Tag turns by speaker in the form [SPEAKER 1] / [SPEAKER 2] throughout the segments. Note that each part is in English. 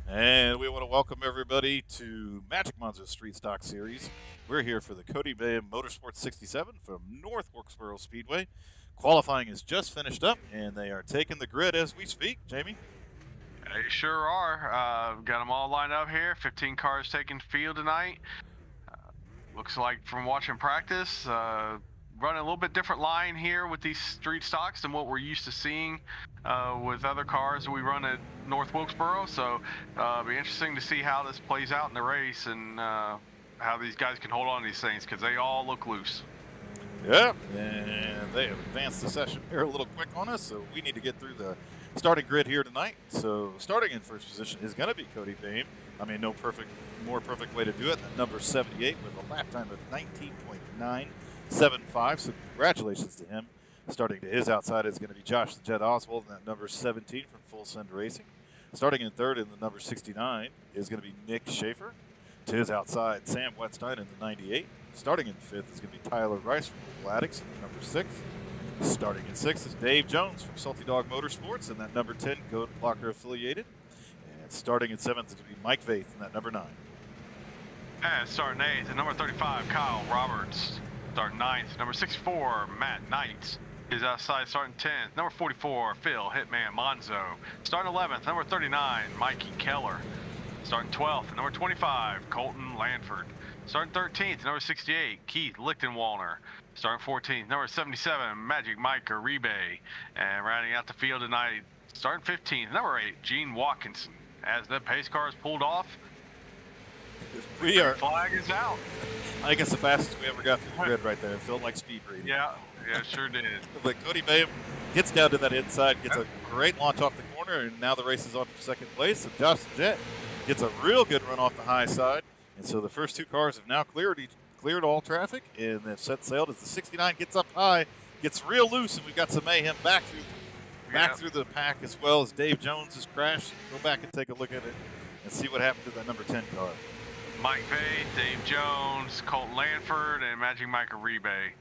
[SPEAKER 1] And we want to welcome everybody to Magic Manzo Street Stock Series. We're here for the Cody Boehm Motorsport 67 from North Wilkesboro Speedway. Qualifying is just finished up, and they are taking the grid as we speak. Jamie?
[SPEAKER 2] They sure are. Got them all lined up here. 15 cars taking field tonight. Looks like from watching practice, running a little bit different line here with these street stocks than what we're used to seeing with other cars that we run at North Wilkesboro. So it'll be interesting to see how this plays out in the race and how these guys can hold on to these things because they all look loose.
[SPEAKER 1] Yeah, and they have advanced the session here a little quick on us, so we need to get through the starting grid here tonight. So starting in first position is going to be Cody Boehm. I mean, no more perfect way to do it than number 78 with a lap time of 19.975. So congratulations to him. Starting to his outside is going to be Josh the Jet Oswald in that number 17 from Full Send Racing. Starting in third in the number 69 is going to be Nick Schaefer. To his outside, Sam Wetstein in the 98. Starting in fifth is going to be Tyler Rice from Athletics in the number 6. Starting in sixth is Dave Jones from Salty Dog Motorsports in that number 10, Goat Blocker affiliated. And starting in seventh is going to be Mike Vaith in that number 9.
[SPEAKER 2] And starting eighth, at number 35, Kyle Roberts. Starting ninth, number 64, Matt Knight. His outside starting 10th, number 44, Phil Hitman Manzo. Starting 11th, number 39, Mikey Keller. Starting 12th, number 25, Colton Lanford. Starting 13th, number 68, Keith Lichtenwalner. Starting 14th, number 77, Magic Mike Uribe. And rounding out the field tonight, starting 15th, number 8, Gene Watkinson. As the pace cars pulled off,
[SPEAKER 1] We are.
[SPEAKER 2] flag is out.
[SPEAKER 1] I think it's the fastest we ever got through the grid right there. It felt like speed reading.
[SPEAKER 2] Yeah, sure did.
[SPEAKER 1] But Cody Boehm gets down to that inside, gets a great launch off the corner, and now the race is on for second place. And Josh the Jet gets a real good run off the high side. And so the first two cars have now cleared all traffic, and they've set sail as the 69 gets up high, gets real loose, and we've got some mayhem back through the pack as well as Dave Jones has crashed. Go back and take a look at it and see what happened to that number 10 car.
[SPEAKER 2] Mike Vaith, Dave Jones, Colton Lanford, and Magic Mike Uribe.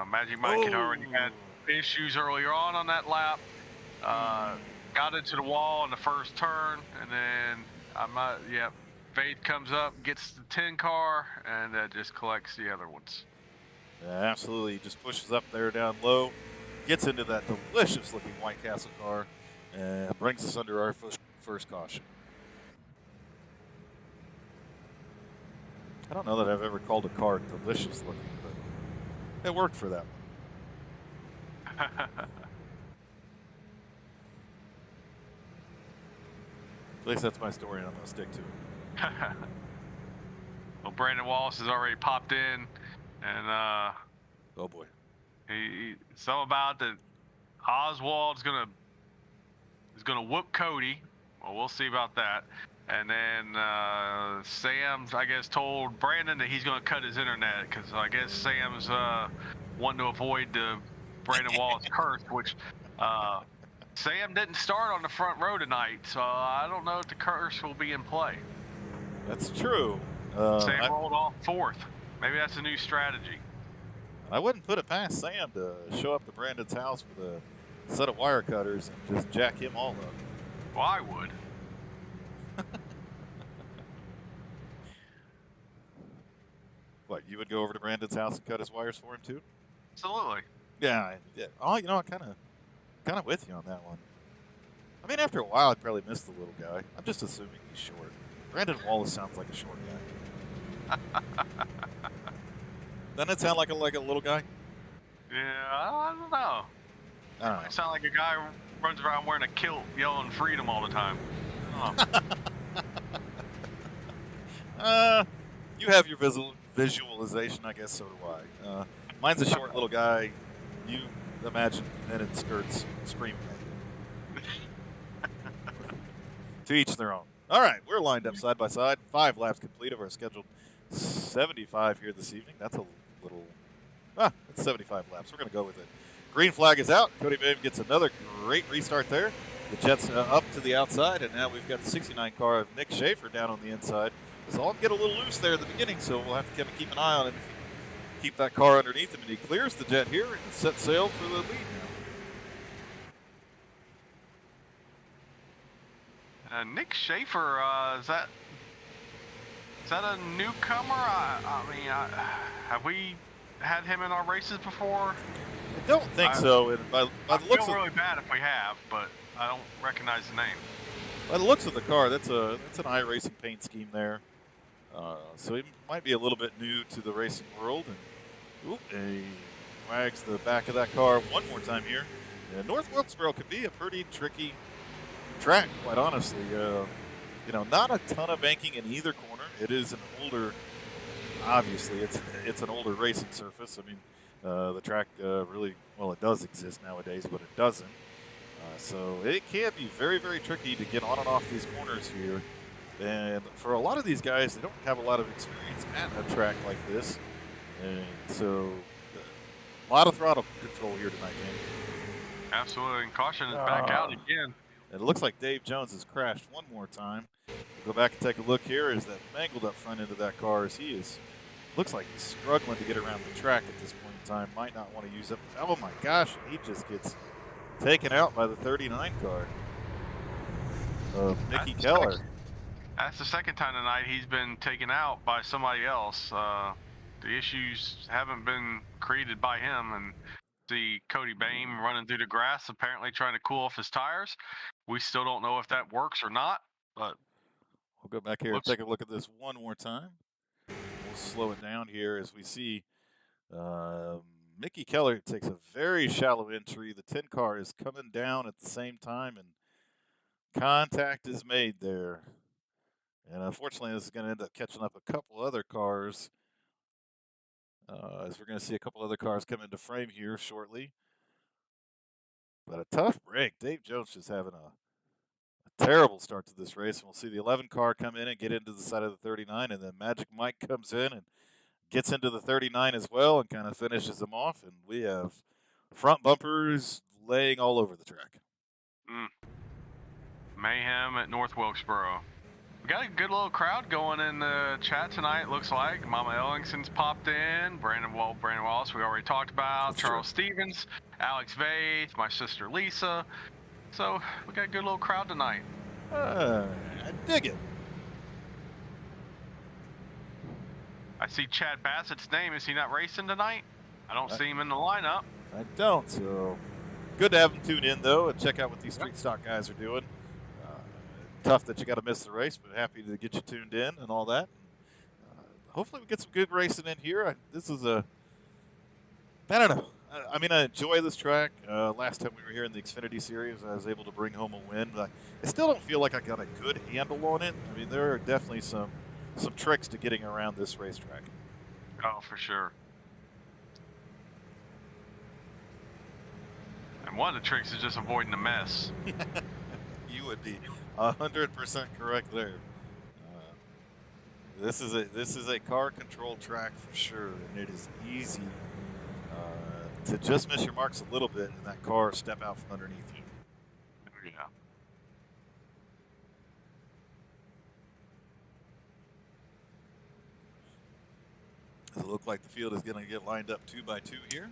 [SPEAKER 2] Magic Mike had already had issues earlier on that lap. Got into the wall in the first turn, and then Vaith comes up, gets the 10 car, and just collects the other ones.
[SPEAKER 1] Yeah, absolutely. He just pushes up there down low, gets into that delicious-looking White Castle car, and brings us under our first caution. I don't know that I've ever called a car delicious-looking, but it worked for that one. At least that's my story, and I'm going to stick to it.
[SPEAKER 2] Well, Brandon Wallace has already popped in, and
[SPEAKER 1] oh boy,
[SPEAKER 2] he something about that Oswald is gonna whoop Cody. Well, we'll see about that. And then Sam, I guess, told Brandon that he's gonna cut his internet because I guess Sam's wanting to avoid the Brandon Wallace curse, which Sam didn't start on the front row tonight, so I don't know if the curse will be in play.
[SPEAKER 1] That's true.
[SPEAKER 2] Sam rolled off fourth. Maybe that's a new strategy.
[SPEAKER 1] I wouldn't put it past Sam to show up to Brandon's house with a set of wire cutters and just jack him all up.
[SPEAKER 2] Well, I would.
[SPEAKER 1] What, you would go over to Brandon's house and cut his wires for him too?
[SPEAKER 2] Absolutely.
[SPEAKER 1] Yeah. Oh, I'm kind of with you on that one. I mean, after a while, I'd probably miss the little guy. I'm just assuming he's short. Brandon Wallace sounds like a short guy. Doesn't it sound like a little guy?
[SPEAKER 2] Yeah, I don't know.
[SPEAKER 1] I don't know.
[SPEAKER 2] It sounds like a guy who runs around wearing a kilt, yelling freedom all the time.
[SPEAKER 1] You have your visualization, I guess. So do I. Mine's a short little guy. You imagine men in skirts screaming at you. To each their own. All right, we're lined up side by side. 5 laps complete of our scheduled 75 here this evening. That's a little... it's 75 laps. We're going to go with it. Green flag is out. Cody Boehm gets another great restart there. The Jets up to the outside, and now we've got the 69 car of Nick Schaefer down on the inside. So I'll get a little loose there at the beginning, so we'll have to keep an eye on him. Keep that car underneath him, and he clears the Jet here and sets sail for the lead now.
[SPEAKER 2] Nick Schaefer, is that a newcomer? I mean, have we had him in our races before?
[SPEAKER 1] I don't think so. And by the looks
[SPEAKER 2] feel really bad if we have, but I don't recognize the name.
[SPEAKER 1] By the looks of the car, that's an iRacing paint scheme there. So he might be a little bit new to the racing world. And he wags the back of that car one more time here. Yeah, North Wilkesboro could be a pretty tricky track, quite honestly. Not a ton of banking in either corner. It is an older, obviously, it's an older racing surface. I mean, the track it does exist nowadays, but it doesn't. So it can be very, very tricky to get on and off these corners here. And for a lot of these guys, they don't have a lot of experience at a track like this. And so a lot of throttle control here tonight, man.
[SPEAKER 2] Absolutely. And caution is back out again.
[SPEAKER 1] And it looks like Dave Jones has crashed one more time. We'll go back and take a look here as that mangled up front end of that car as looks like he's struggling to get around the track at this point in time. Might not want to use up. Oh my gosh, he just gets taken out by the 39 car of Mickey Keller.
[SPEAKER 2] That's the second time tonight he's been taken out by somebody else. The issues haven't been created by him, and see Cody Boehm running through the grass, apparently trying to cool off his tires. We still don't know if that works or not, but
[SPEAKER 1] we'll go back here and take a look at this one more time. We'll slow it down here as we see Mickey Keller takes a very shallow entry. The 10 car is coming down at the same time, and contact is made there. And unfortunately, this is going to end up catching up a couple other cars, as we're going to see a couple other cars come into frame here shortly. But a tough break. Dave Jones just having a terrible start to this race. And we'll see the 11 car come in and get into the side of the 39, and then Magic Mike comes in and gets into the 39 as well and kind of finishes them off. And we have front bumpers laying all over the track.
[SPEAKER 2] Mayhem at North Wilkesboro. We got a good little crowd going in the chat tonight, looks like. Mama Ellingson's popped in. Brandon Wallace, we already talked about.
[SPEAKER 1] That's
[SPEAKER 2] Charles
[SPEAKER 1] true.
[SPEAKER 2] Stevens, Alex Vaith, my sister Lisa. So we got a good little crowd tonight.
[SPEAKER 1] I dig it.
[SPEAKER 2] I see Chad Bassett's name. Is he not racing tonight? I don't see him in the lineup.
[SPEAKER 1] I don't, so good to have him tune in, though, and check out what these street stock guys are doing. Tough that you got to miss the race, but happy to get you tuned in and all that. Hopefully we get some good racing in here. This is I don't know. I mean, I enjoy this track. Last time we were here in the Xfinity Series, I was able to bring home a win, but I still don't feel like I got a good handle on it. I mean, there are definitely some tricks to getting around this racetrack.
[SPEAKER 2] Oh, for sure. And one of the tricks is just avoiding the mess.
[SPEAKER 1] You would be 100% correct there. This is a car control track for sure, and it is easy to just miss your marks a little bit and that car step out from underneath you.
[SPEAKER 2] Yeah.
[SPEAKER 1] Does it look like the field is going to get lined up 2 by 2 here?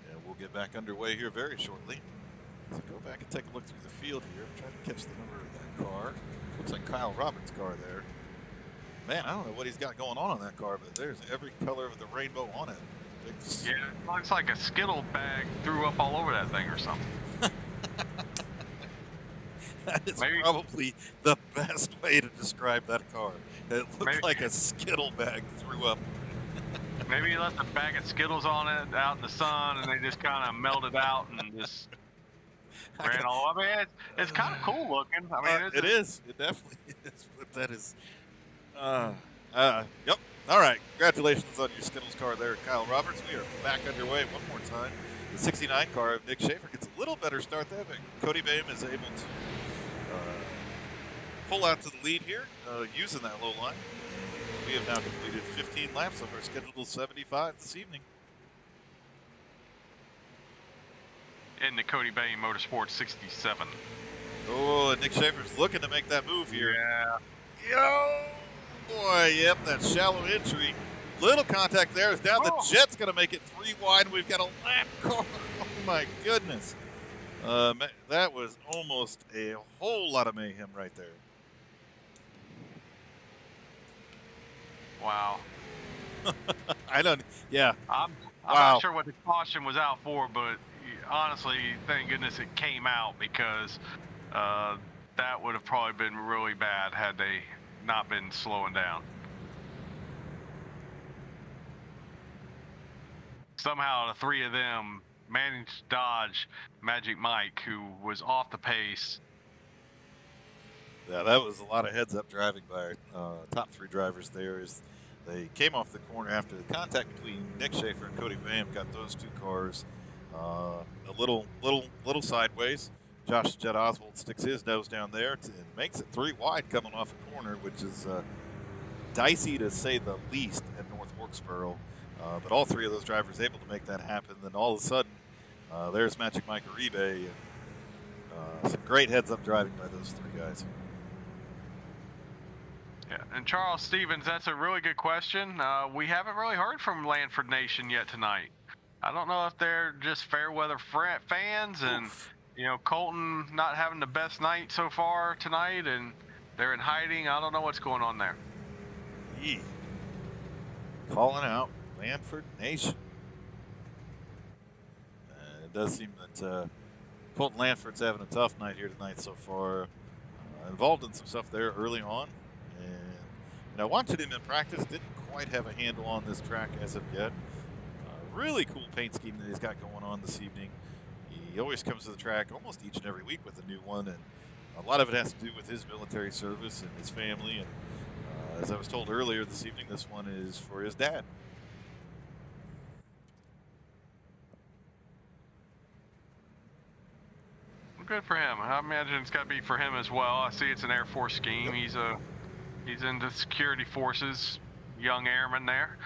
[SPEAKER 1] And we'll get back underway here very shortly. So go back and take a look through the field here. Try to catch the number of that car. Looks like Kyle Roberts' car there. Man, I don't know what he's got going on that car, but there's every color of the rainbow on it.
[SPEAKER 2] Yeah, it looks like a Skittle bag threw up all over that thing or something.
[SPEAKER 1] That is probably the best way to describe that car. It looked like a Skittle bag threw up.
[SPEAKER 2] Maybe he left a bag of Skittles on it out in the sun, and they just kind of melted out and just ran all. I mean, it's kind of cool looking. I mean,
[SPEAKER 1] it is. It definitely is. But that is. Yep. All right. Congratulations on your Skittles car there, Kyle Roberts. We are back underway one more time. The 69 car of Nick Schaefer gets a little better start there, but Cody Boehm is able to pull out to the lead here using that low line. We have now completed 15 laps of our scheduled 75 this evening.
[SPEAKER 2] In the Cody Boehm Motorsport 67.
[SPEAKER 1] Oh, and Nick Schaefer's looking to make that move here.
[SPEAKER 2] Yeah.
[SPEAKER 1] Yo, boy, yep, that shallow entry. Little contact there. It's down. The Jet's going to make it 3 wide. We've got a lap car. Oh, my goodness. That was almost a whole lot of mayhem right there.
[SPEAKER 2] Wow.
[SPEAKER 1] I don't. Yeah.
[SPEAKER 2] I'm
[SPEAKER 1] Wow.
[SPEAKER 2] not sure what the caution was out for, but honestly, thank goodness it came out, because that would have probably been really bad had they not been slowing down. Somehow the three of them managed to dodge Magic Mike, who was off the pace.
[SPEAKER 1] Yeah, that was a lot of heads-up driving by our top three drivers there. As they came off the corner after the contact between Nick Schaefer and Cody Boehm, got those two cars a little sideways. Josh Jed Oswald sticks his nose down there and makes it 3 wide coming off a corner, which is dicey to say the least at North Wilkesboro. But all three of those drivers able to make that happen. Then all of a sudden, there's Magic Mike Uribe, and some great heads-up driving by those three guys.
[SPEAKER 2] Yeah, and Charles Stevens, that's a really good question. We haven't really heard from Lanford Nation yet tonight. I don't know if they're just fair weather fans, and Colton not having the best night so far tonight, and they're in hiding. I don't know what's going on there.
[SPEAKER 1] Yeah. Calling out Lanford Nation. It does seem that Colton Lanford's having a tough night here tonight so far. Involved in some stuff there early on. And watching him in practice, didn't quite have a handle on this track as of yet. Really cool paint scheme that he's got going on this evening. He always comes to the track almost each and every week with a new one, and a lot of it has to do with his military service and his family. And as I was told earlier this evening, this one is for his dad.
[SPEAKER 2] Good for him. I imagine it's got to be for him as well. I see it's an Air Force scheme. He's in the security forces, young airman there.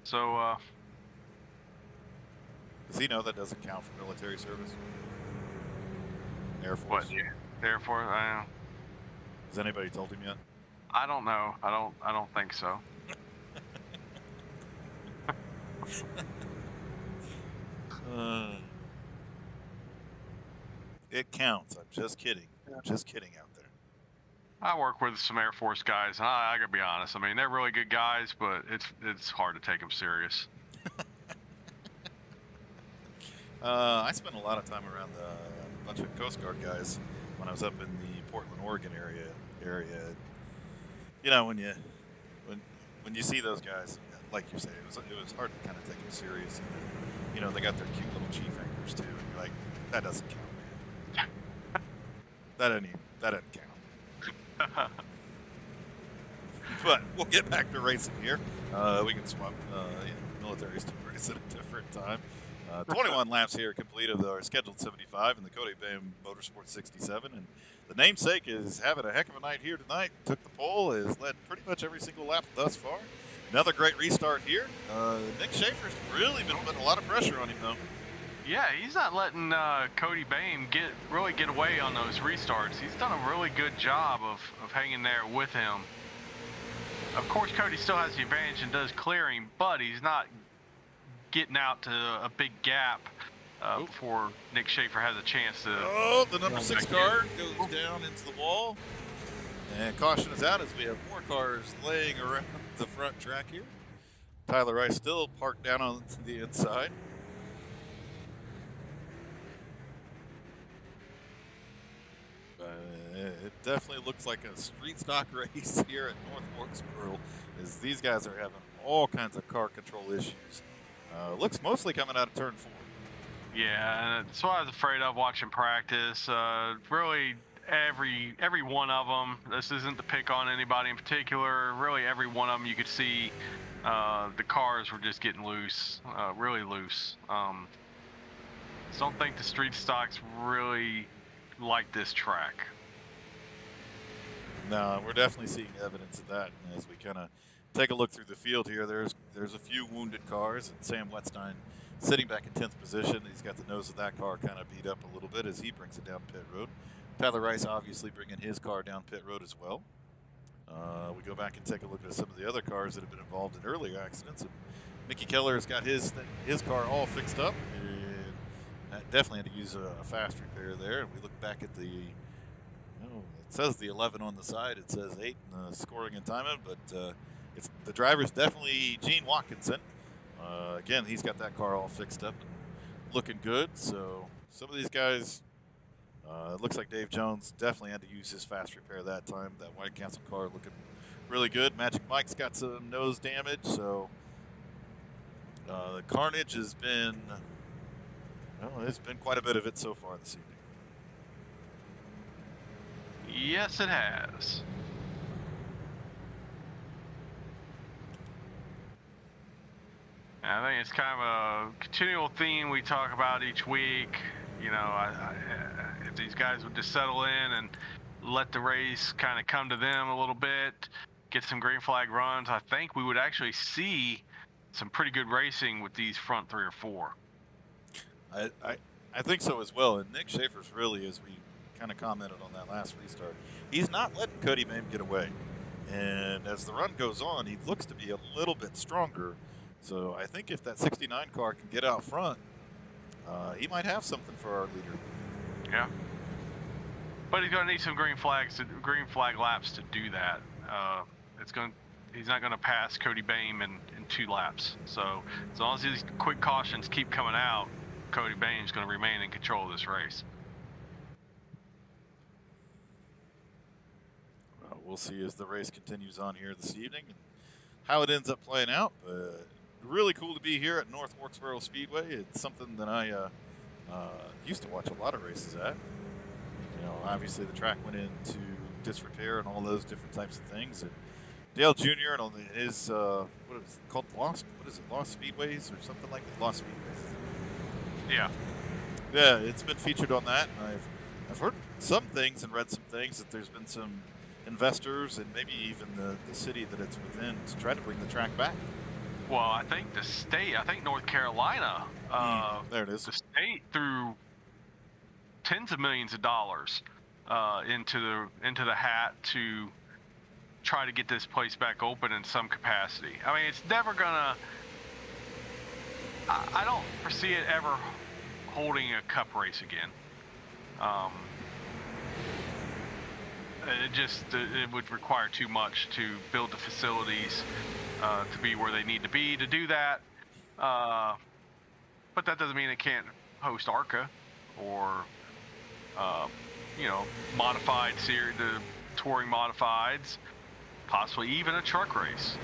[SPEAKER 2] So
[SPEAKER 1] does he know that doesn't count for military service? Air Force.
[SPEAKER 2] What? Yeah, Air Force. I don't know.
[SPEAKER 1] Has anybody told him yet?
[SPEAKER 2] I don't know. I don't think so.
[SPEAKER 1] It counts. I'm just kidding. I'm just kidding out there.
[SPEAKER 2] I work with some Air Force guys, and I gotta be honest. I mean, they're really good guys, but it's hard to take them serious.
[SPEAKER 1] I spent a lot of time around a bunch of Coast Guard guys when I was up in the Portland, Oregon area. When you see those guys, like you say, it was hard to kind of take them serious. And, they got their cute little chief anchors too, and you're like, that doesn't count, man. That doesn't count. But we'll get back to racing here. We can swap militaries to race at a different time. 21 laps here complete of our scheduled 75 in the Cody Boehm Motorsport 67. And the namesake is having a heck of a night here tonight. Took the pole, has led pretty much every single lap thus far. Another great restart here. Nick Schaefer's really been putting a lot of pressure on him, though.
[SPEAKER 2] Yeah, he's not letting Cody Boehm really get away on those restarts. He's done a really good job of hanging there with him. Of course, Cody still has the advantage and does clearing, but he's not getting out to a big gap before Nick Schaefer has a chance to...
[SPEAKER 1] Oh, the number 6 car goes down into the wall. And caution is out as we have more cars laying around the front track here. Tyler Rice still parked down on the inside. It definitely looks like a street stock race here at North Wilkesboro, as these guys are having all kinds of car control issues. Looks mostly coming out of turn 4.
[SPEAKER 2] Yeah, that's what I was afraid of watching practice. Really, every one of them. This isn't to pick on anybody in particular. Really, every one of them you could see the cars were just getting loose, really loose. Just don't think the street stocks really like this track.
[SPEAKER 1] No, we're definitely seeing evidence of that. And as we kind of take a look through the field here, there's a few wounded cars, and Sam Wetstein sitting back in 10th position. He's got the nose of that car kind of beat up a little bit as he brings it down pit road. Tyler Rice obviously bringing his car down pit road as well. We go back and take a look at some of the other cars that have been involved in earlier accidents. And Mickey Keller has got his car all fixed up. And definitely had to use a fast repair there. And we look back at the, it says the 11 on the side. It says 8 in the scoring and timing, but it's the driver's definitely Gene Watkinson. Again, he's got that car all fixed up and looking good. So some of these guys, it looks like Dave Jones definitely had to use his fast repair that time. That White Castle car looking really good. Magic Mike's got some nose damage, so the carnage has been, well, there's been quite a bit of it so far this evening.
[SPEAKER 2] Yes, it has. I think it's kind of a continual theme we talk about each week. You know, if these guys would just settle in and let the race kind of come to them a little bit, get some green flag runs, I think we would actually see some pretty good racing with these front 3 or 4.
[SPEAKER 1] I think so as well. And Nick Schaefer's really, as we kind of commented on that last restart, he's not letting Cody Boehm get away. And as the run goes on, he looks to be a little bit stronger. So I think if that 69 car can get out front, he might have something for our leader.
[SPEAKER 2] Yeah. But he's going to need some green flag laps to do that. He's not going to pass Cody Boehm in 2 laps. So as long as these quick cautions keep coming out, Cody Boehm's going to remain in control of this race.
[SPEAKER 1] Well, we'll see as the race continues on here this evening and how it ends up playing out. But really cool to be here at North Wilkesboro Speedway. It's something that I used to watch a lot of races at. You know, obviously the track went into disrepair and all those different types of things. And Dale Jr. and his what is it called? Lost Speedways or something like that? Lost Speedways.
[SPEAKER 2] Yeah.
[SPEAKER 1] Yeah, it's been featured on that. And I've heard some things and read some things that there's been some investors and maybe even the city that it's within to try to bring the track back.
[SPEAKER 2] Well, I think the state, North Carolina,
[SPEAKER 1] there it is.
[SPEAKER 2] The state threw tens of millions of dollars into the hat to try to get this place back open in some capacity. I mean, it's never gonna. I don't foresee it ever holding a cup race again. It would require too much to build the facilities to be where they need to be to do that. But that doesn't mean it can't host ARCA or modified series, the touring modifieds, possibly even a truck race.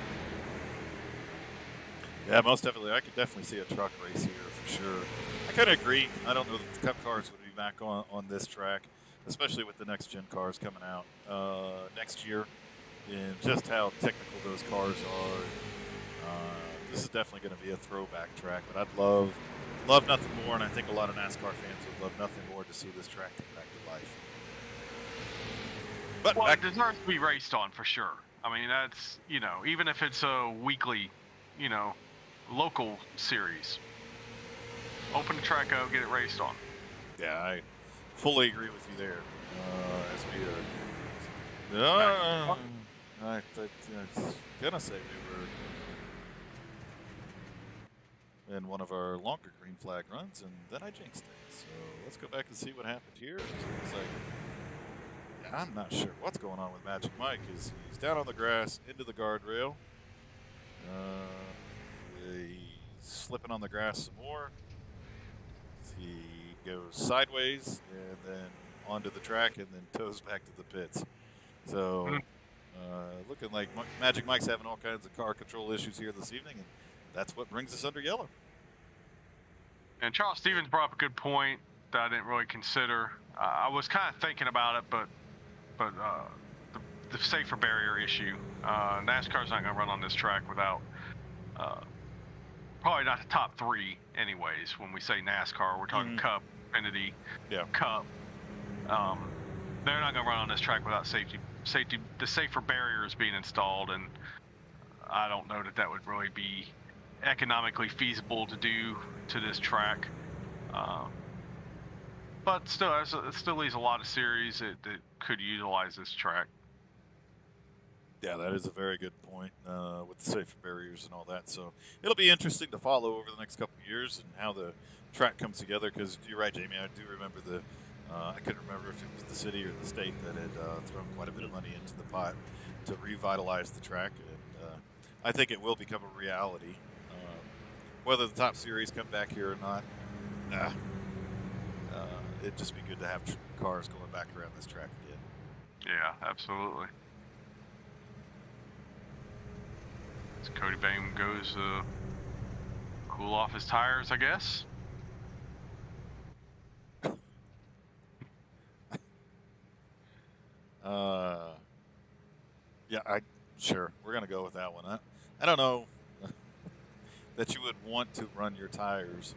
[SPEAKER 1] Yeah, most definitely. I could definitely see a truck race here for sure. I kind of agree. I don't know that the Cup cars would be back on this track, especially with the next gen cars coming out next year, and just how technical those cars are. This is definitely going to be a throwback track, but I'd love nothing more, and I think a lot of NASCAR fans would love nothing more to see this track come back to life. But
[SPEAKER 2] well, it deserves to be raced on for sure. I mean, that's, even if it's a weekly, local series, open the track up, get it raced on.
[SPEAKER 1] Yeah, I fully agree with you there. I was gonna say we were in one of our longer green flag runs, and then I jinxed it. So let's go back and see what happened here. It's like, I'm not sure what's going on with Magic Mike. He's down on the grass, into the guardrail. He's slipping on the grass some more. He goes sideways and then onto the track and then toes back to the pits. So looking like Magic Mike's having all kinds of car control issues here this evening, and that's what brings us under yellow.
[SPEAKER 2] And Charles Stevens brought up a good point that I didn't really consider. I was kind of thinking about it, but the safer barrier issue. NASCAR's not going to run on this track without probably not the top 3 anyways. When we say NASCAR, we're talking Cup, Xfinity, Cup. They're not going to run on this track without safety. The safer barriers being installed, and I don't know that would really be economically feasible to do to this track. But still, it still leaves a lot of series that could utilize this track.
[SPEAKER 1] Yeah, that is a very good point with the safe barriers and all that. So it'll be interesting to follow over the next couple of years and how the track comes together. Because you're right, Jamie. I do remember I couldn't remember if it was the city or the state that had thrown quite a bit of money into the pot to revitalize the track, and I think it will become a reality. Whether the top series come back here or not, it'd just be good to have cars going back around this track again.
[SPEAKER 2] Yeah, absolutely. So Cody Boehm goes cool off his tires, I guess.
[SPEAKER 1] Yeah, sure. We're gonna go with that one. I don't know that you would want to run your tires.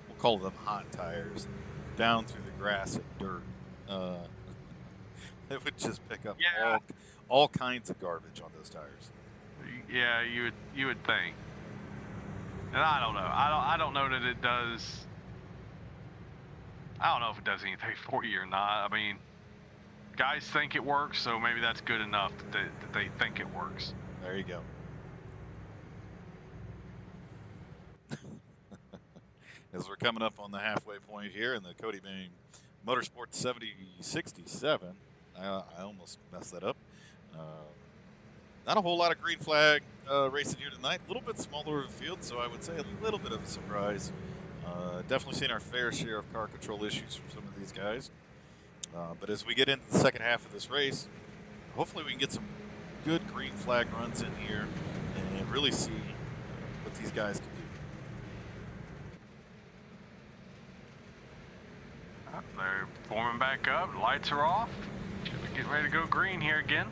[SPEAKER 1] We'll call them hot tires down through the grass and dirt. It would just pick up all kinds of garbage on those tires.
[SPEAKER 2] Yeah, you would think. And I don't know. I don't know that it does. I don't know if it does anything for you or not. I mean, guys think it works, so maybe that's good enough that they think it works.
[SPEAKER 1] There you go. As we're coming up on the halfway point here in the Cody Boehm Motorsport 7067, I almost messed that up. Not a whole lot of green flag racing here tonight. A little bit smaller of a field, so I would say a little bit of a surprise. Definitely seen our fair share of car control issues from some of these guys. But as we get into the second half of this race, hopefully we can get some good green flag runs in here and really see what these guys can do.
[SPEAKER 2] They're forming back up. Lights are off. Should be getting ready to go green here again.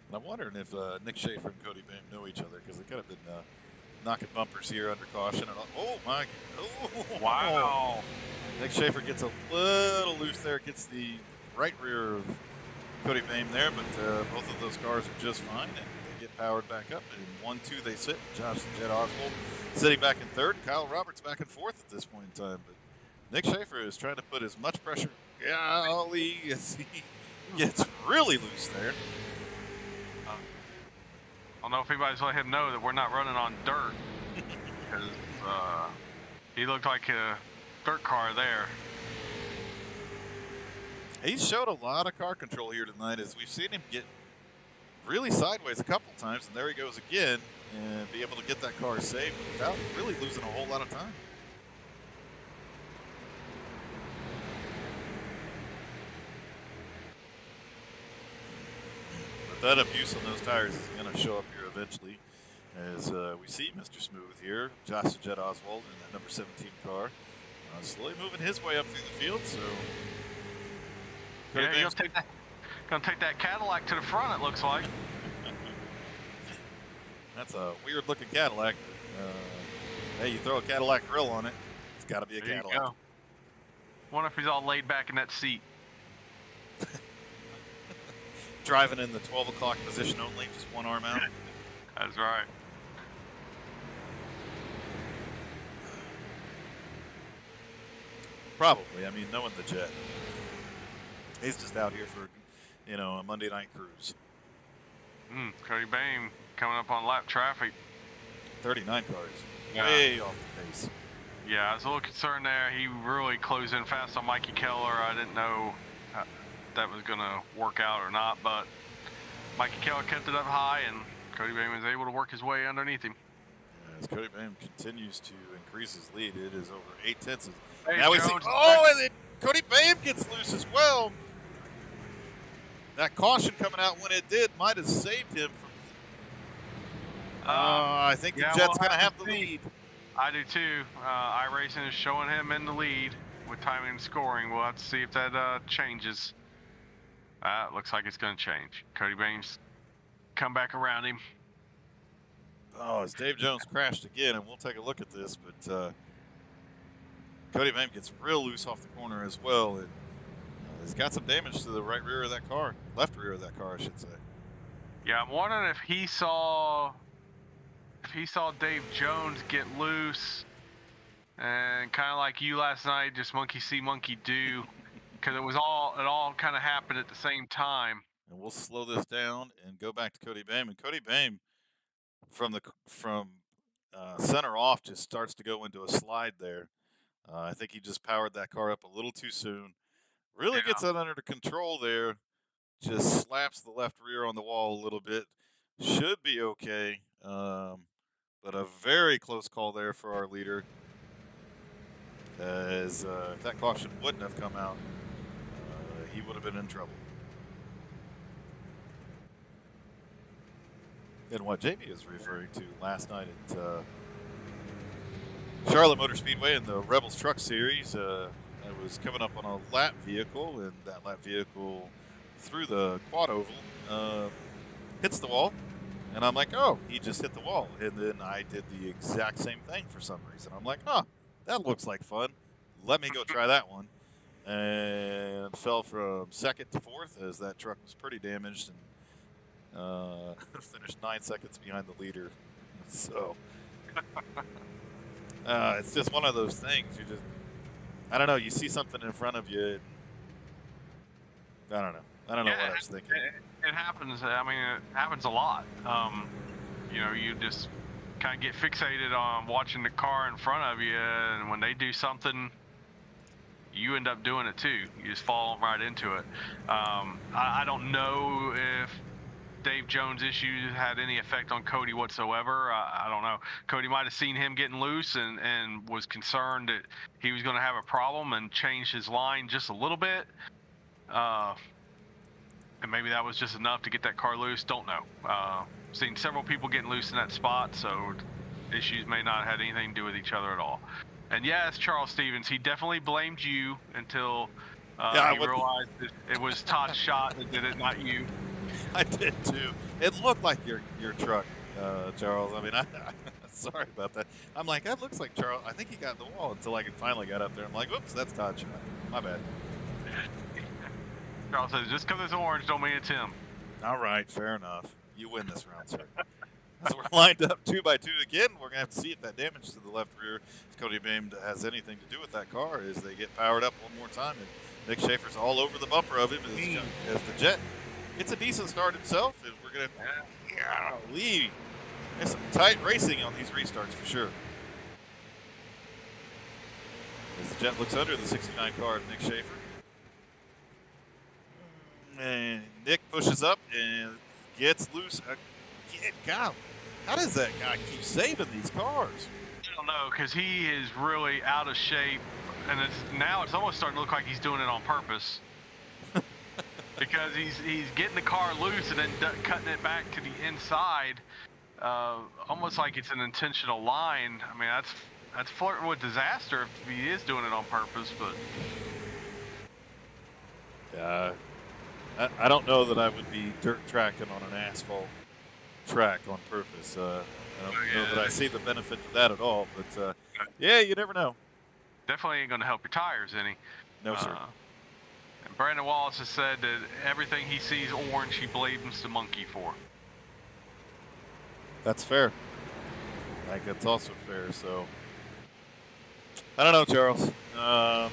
[SPEAKER 1] And I'm wondering if Nick Schaefer and Cody Boehm know each other, because they could have been knocking bumpers here under caution. And, oh, my. Oh,
[SPEAKER 2] wow.
[SPEAKER 1] Nick Schaefer gets a little loose there. Gets the right rear of Cody Boehm there, but both of those cars are just fine. And they get powered back up. And 1-2 they sit. Josh and Jed Oswald sitting back in third. Kyle Roberts back in fourth at this point in time. But Nick Schaefer is trying to put as much pressure, golly, as he gets really loose there.
[SPEAKER 2] I don't know if anybody's let him know that we're not running on dirt, because he looked like a dirt car there.
[SPEAKER 1] He's showed a lot of car control here tonight, as we've seen him get really sideways a couple times, and there he goes again, and be able to get that car saved without really losing a whole lot of time. That abuse on those tires is going to show up here eventually, as we see Mr. Smooth here, Josh Jet Oswald in that number 17 car, slowly moving his way up through the field. So,
[SPEAKER 2] yeah, you're gonna take that Cadillac to the front. It looks like.
[SPEAKER 1] That's a weird-looking Cadillac. Hey, you throw a Cadillac grill on it, it's got to be a
[SPEAKER 2] there
[SPEAKER 1] Cadillac.
[SPEAKER 2] You go. Wonder if he's all laid back in that seat.
[SPEAKER 1] Driving in the 12 o'clock position only, just one arm out.
[SPEAKER 2] That's right.
[SPEAKER 1] Probably. I mean, knowing the Jet, he's just out here for, a Monday night cruise.
[SPEAKER 2] Cody Boehm coming up on lap traffic.
[SPEAKER 1] 39 cars. Yeah. Way off the pace.
[SPEAKER 2] Yeah, I was a little concerned there. He really closed in fast on Mikey Keller. I didn't know that was going to work out or not, but Mikey Keller kept it up high, and Cody Boehm was able to work his way underneath him.
[SPEAKER 1] As Cody Boehm continues to increase his lead, it is over 8/10.
[SPEAKER 2] Hey,
[SPEAKER 1] now we see, and then Cody Boehm gets loose as well. That caution coming out when it did might have saved him from. I think the Jet's going to have the lead.
[SPEAKER 2] I do too. iRacing is showing him in the lead with timing and scoring. We'll have to see if that changes. Looks like it's going to change. Cody Boehm's come back around him.
[SPEAKER 1] Oh, as Dave Jones crashed again, and we'll take a look at this, but Cody Boehm gets real loose off the corner as well, and he's got some damage to the right rear of that car, left rear of that car, I should say.
[SPEAKER 2] Yeah, I'm wondering if he saw Dave Jones get loose and kind of like you last night, just monkey see, monkey do, because it all kind of happened at the same time.
[SPEAKER 1] And we'll slow this down and go back to Cody Boehm. And Cody Boehm, from center off, just starts to go into a slide there. I think he just powered that car up a little too soon. Really gets it under control there. Just slaps the left rear on the wall a little bit. Should be okay. But a very close call there for our leader. As if that caution wouldn't have come out, he would have been in trouble. And what Jamie is referring to last night at Charlotte Motor Speedway in the Rebels Truck Series, I was coming up on a lap vehicle, and that lap vehicle through the quad oval hits the wall, and I'm like, oh, he just hit the wall. And then I did the exact same thing for some reason. I'm like, huh, that looks like fun. Let me go try that one. And fell from second to fourth as that truck was pretty damaged, and finished 9 seconds behind the leader. So it's just one of those things. I don't know. You see something in front of you. I don't know what I was thinking.
[SPEAKER 2] It happens. I mean, it happens a lot. You just kind of get fixated on watching the car in front of you, and when they do something, you end up doing it too. You just fall right into it. I don't know if Dave Jones' issues had any effect on Cody whatsoever. I don't know. Cody might have seen him getting loose and was concerned that he was going to have a problem and changed his line just a little bit. And maybe that was just enough to get that car loose. Don't know. Seen several people getting loose in that spot, so issues may not have had anything to do with each other at all. And yes, Charles Stevens, he definitely blamed you until he realized it was Todd's shot that did it, not you.
[SPEAKER 1] I did too. It looked like your truck, Charles. I mean, sorry about that. I'm like, that looks like Charles. I think he got in the wall until I finally got up there. I'm like, oops, that's Todd's shot. My bad.
[SPEAKER 2] Charles says, just because it's orange don't mean it's him.
[SPEAKER 1] All right, fair enough. You win this round, sir. As we're lined up 2 by 2 again, we're going to have to see if that damage to the left rear, if Cody Boehm has anything to do with that car, as they get powered up one more time. And Nick Schaefer's all over the bumper of him as the Jet gets a decent start himself. And we're going to leave. There's some tight racing on these restarts for sure. As the Jet looks under the 69 car of Nick Schaefer. And Nick pushes up and gets loose again. God, how does that guy keep saving these cars?
[SPEAKER 2] I don't know, because he is really out of shape, and it's almost starting to look like he's doing it on purpose. Because he's getting the car loose and then cutting it back to the inside, almost like it's an intentional line. I mean, that's flirting with disaster if he is doing it on purpose, but.
[SPEAKER 1] Yeah. I don't know that I would be dirt tracking on an asphalt track on purpose. I don't know that I see the benefit to that at all, but yeah, you never know.
[SPEAKER 2] Definitely ain't going to help your tires any.
[SPEAKER 1] No, sir.
[SPEAKER 2] And Brandon Wallace has said that everything he sees orange, he blames the monkey for.
[SPEAKER 1] That's fair. I think that's also fair. So I don't know, Charles. I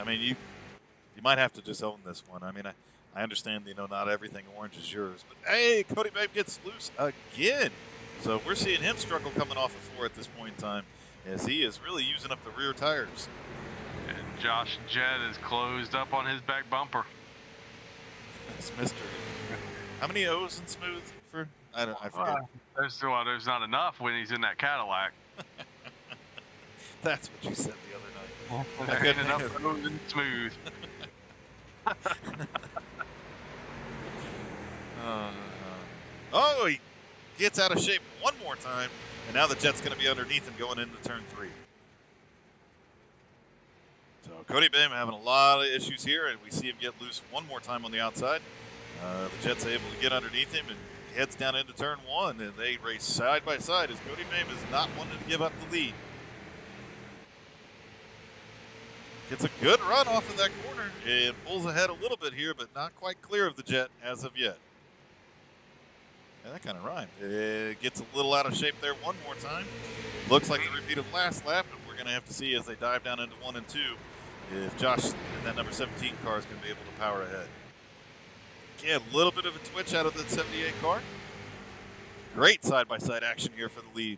[SPEAKER 1] mean, you might have to just own this one. I mean, I understand, not everything orange is yours. But, hey, Cody Boehm gets loose again. So we're seeing him struggle coming off of 4 at this point in time, as he is really using up the rear tires.
[SPEAKER 2] And Josh Jett is closed up on his back bumper.
[SPEAKER 1] That's Mr. How many O's in smooth for? I forget.
[SPEAKER 2] There's not enough when he's in that Cadillac.
[SPEAKER 1] That's what you said the other night.
[SPEAKER 2] There ain't enough O's in smooth.
[SPEAKER 1] Oh, he gets out of shape one more time, and now the Jet's going to be underneath him going into turn 3. So Cody Boehm having a lot of issues here, and we see him get loose one more time on the outside. The Jet's able to get underneath him and heads down into turn 1, and they race side by side as Cody Boehm is not wanting to give up the lead. Gets a good run off of that corner and pulls ahead a little bit here, but not quite clear of the Jet as of yet. Yeah, that kind of rhymed. It gets a little out of shape there one more time. Looks like the repeat of last lap, and going to have to see as they dive down into 1 and 2 if Josh and that number 17 car is going to be able to power ahead. Again, a little bit of a twitch out of the 78 car. Great side-by-side action here for the lead.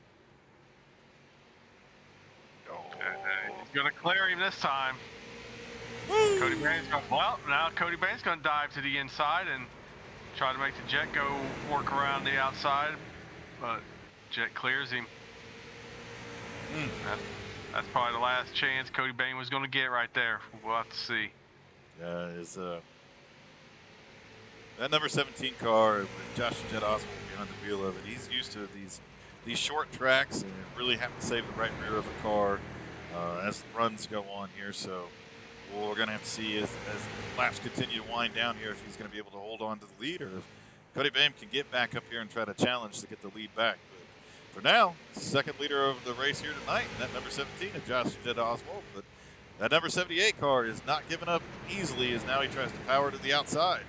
[SPEAKER 2] He's going to clear him this time.
[SPEAKER 1] Woo!
[SPEAKER 2] Cody Bain's now Cody Bain's going to dive to the inside and try to make the Jet go work around the outside, but Jet clears him. That's probably the last chance Cody Bain was going to get right there. We'll have to see.
[SPEAKER 1] Yeah, that number 17 car with Josh and Jet Oswald behind the wheel of it. He's used to these short tracks and really have to save the right rear of a car as runs go on here. So we're going to have to see as laps continue to wind down here if he's going to be able to hold on to the lead, or if Cody Boehm can get back up here and try to challenge to get the lead back. But for now, second leader of the race here tonight, and that number 17 is Josh Jet Oswald. But that number 78 car is not giving up easily as now he tries to power to the outside.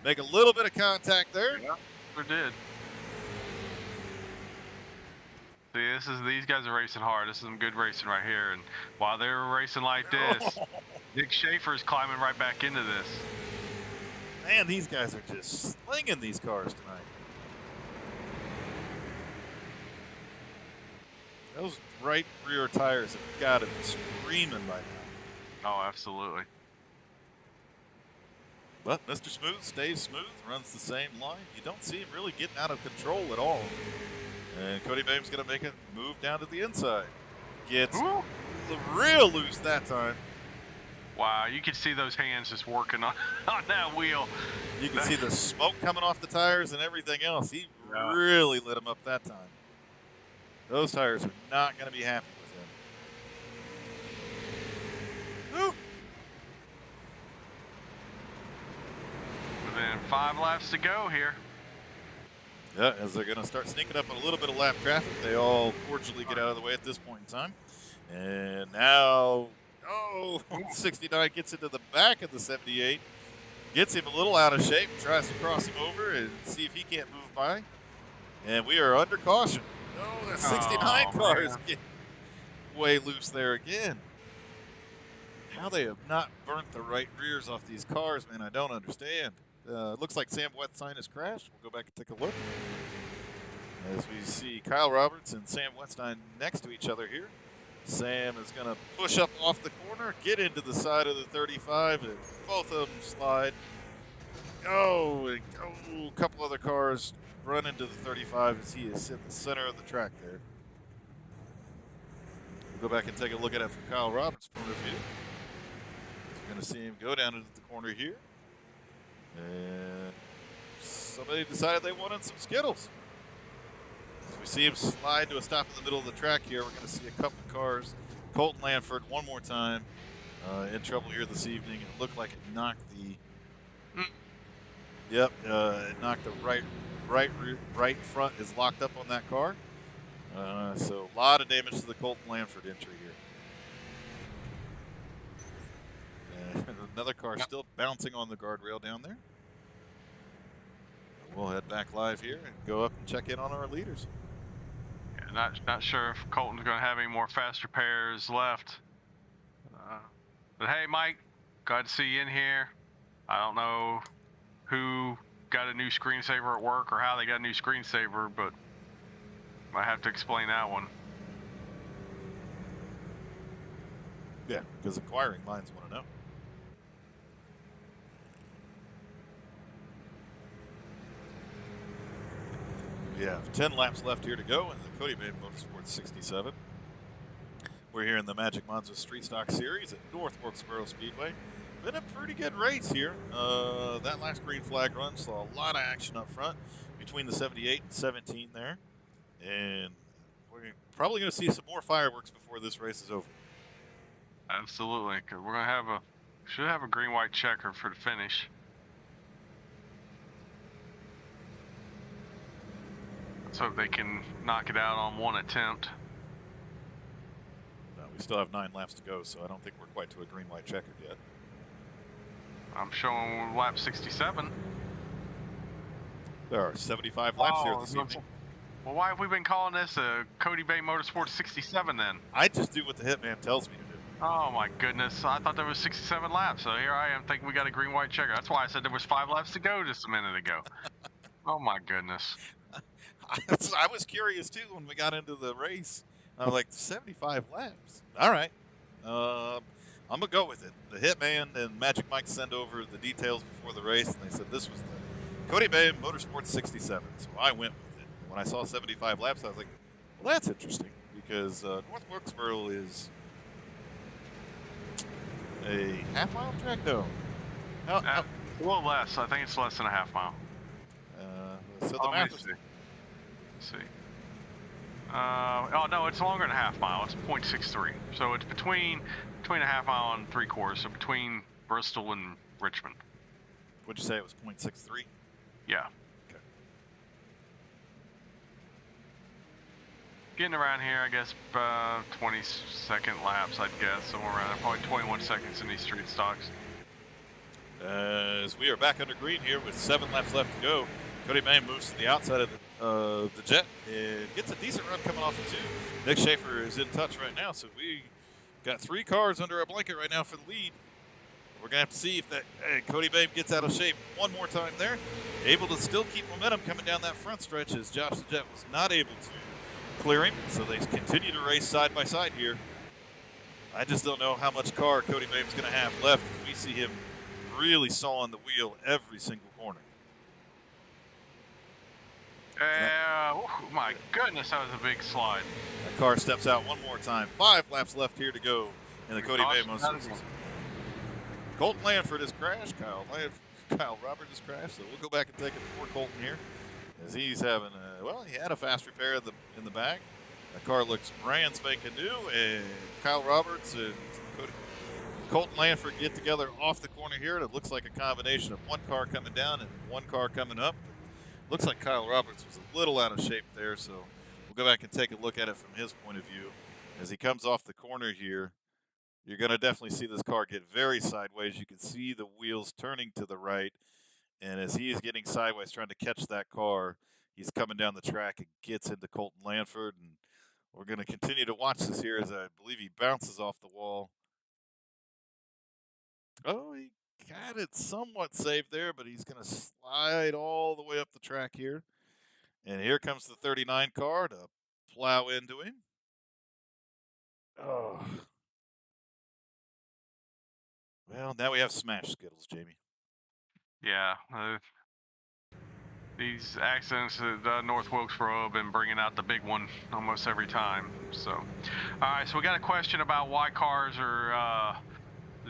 [SPEAKER 1] Make a little bit of contact there.
[SPEAKER 2] Yeah, sure did. See, these guys are racing hard. This is some good racing right here. And while they're racing like this, Nick Schaefer's climbing right back into this.
[SPEAKER 1] Man, these guys are just slinging these cars tonight. Those right rear tires have got to be screaming by now.
[SPEAKER 2] Oh, absolutely.
[SPEAKER 1] But Mr. Smooth stays smooth, runs the same line. You don't see him really getting out of control at all. And Cody Boehm's going to make a move down to the inside. Gets real loose that time.
[SPEAKER 2] Wow, you can see those hands just working on that wheel.
[SPEAKER 1] You can see the smoke coming off the tires and everything else. He really lit him up that time. Those tires are not going to be happy with him. Woo.
[SPEAKER 2] Within 5 laps to go here.
[SPEAKER 1] Yeah, as they're going to start sneaking up on a little bit of lap traffic, they all cordially get out of the way at this point in time. And now, 69 gets into the back of the 78, gets him a little out of shape, tries to cross him over and see if he can't move by. And we are under caution. No, that 69 car is getting way loose there again. How they have not burnt the right rears off these cars, man, I don't understand. Looks like Sam Wetstein has crashed. We'll go back and take a look. As we see Kyle Roberts and Sam Wetstein next to each other here. Sam is going to push up off the corner, get into the side of the 35, and both of them slide. A couple other cars run into the 35 as he is in the center of the track there. We'll go back and take a look at it from Kyle Roberts' point of view. We're going to see him go down into the corner here. And somebody decided they wanted some Skittles. As we see him slide to a stop in the middle of the track here, we're going to see a couple cars. Colton Lanford one more time in trouble here this evening. It looked like it knocked the it knocked the right front is locked up on that car. So a lot of damage to the Colton Lanford entry here. And another car still bouncing on the guardrail down there. We'll head back live here and go up and check in on our leaders.
[SPEAKER 2] Yeah, not sure if Colton's going to have any more fast repairs left. But hey, Mike, glad to see you in here. I don't know who got a new screensaver at work or how they got a new screensaver, but might have to explain that one.
[SPEAKER 1] Yeah, because acquiring minds want to know. We have 10 laps left here to go in the Cody Boehm Motorsport 67. We're here in the Magic Manzo Street Stock Series at North Wilkesboro Speedway. Been a pretty good race here. That last green flag run saw a lot of action up front between the 78 and 17 there. And we're probably going to see some more fireworks before this race is over.
[SPEAKER 2] Absolutely, because we're going to should have a green-white checker for the finish. Let's hope they can knock it out on one attempt.
[SPEAKER 1] No, we still have 9 laps to go, so I don't think we're quite to a green-white checkered yet.
[SPEAKER 2] I'm showing lap 67.
[SPEAKER 1] There are 75 laps here this evening.
[SPEAKER 2] Well, why have we been calling this a Cody Boehm Motorsport 67 then?
[SPEAKER 1] I just do what the hitman tells me to do.
[SPEAKER 2] Oh my goodness! I thought there was 67 laps, so here I am thinking we got a green-white checker. That's why I said there was 5 laps to go just a minute ago. Oh my goodness!
[SPEAKER 1] I was curious too when we got into the race. I was like, 75 laps. All right, I'm gonna go with it. The hitman and Magic Mike sent over the details before the race, and they said this was the Cody Boehm Motorsport 67. So I went with it. When I saw 75 laps, I was like, well, that's interesting because North Wilkesboro is a half-mile track. No,
[SPEAKER 2] A little less. I think it's less than a half mile.
[SPEAKER 1] so the map is.
[SPEAKER 2] Let's see. Oh no, it's longer than a half mile. It's 0.63. So it's between a half mile and 3/4. So between Bristol and Richmond.
[SPEAKER 1] Would you say it was 0.63?
[SPEAKER 2] Yeah.
[SPEAKER 1] Okay.
[SPEAKER 2] Getting around here, I guess 20-second laps. I'd guess somewhere around there. Probably 21 seconds in these street stocks.
[SPEAKER 1] As we are back under green here with 7 laps left to go, Cody Boehm moves to the outside of the jet and gets a decent run coming off of 2. Nick Schaefer is in touch right now, so we got 3 cars under our blanket right now for the lead. We're going to have to see if that Cody Boehm gets out of shape one more time there. Able to still keep momentum coming down that front stretch as Josh the Jet was not able to clear him, so they continue to race side by side here. I just don't know how much car Cody Boehm's going to have left. We see him really sawing the wheel every single corner.
[SPEAKER 2] Oh my goodness, that was a big slide.
[SPEAKER 1] That car steps out one more time. 5 laps left here to go in the Cody Boehm Motorsport. Colton Lanford has crashed. Kyle Robert has crashed. So we'll go back and take it before Colton here, as he's having he had a fast repair in the back. The car looks brand spanking new, and Kyle Roberts and Colton Lanford get together off the corner here, and it looks like a combination of one car coming down and one car coming up. Looks like Kyle Roberts was a little out of shape there, so we'll go back and take a look at it from his point of view. As he comes off the corner here, you're going to definitely see this car get very sideways. You can see the wheels turning to the right, and as he is getting sideways trying to catch that car, he's coming down the track and gets into Colton Lanford, and we're going to continue to watch this here as I believe he bounces off the wall. Oh, he got it somewhat saved there, but he's going to slide all the way up the track here. And here comes the 39 car to plow into him. Oh. Well, now we have smash Skittles, Jamie.
[SPEAKER 2] Yeah. These accidents at North Wilkesboro have been bringing out the big one almost every time. So, all right, so we got a question about why cars are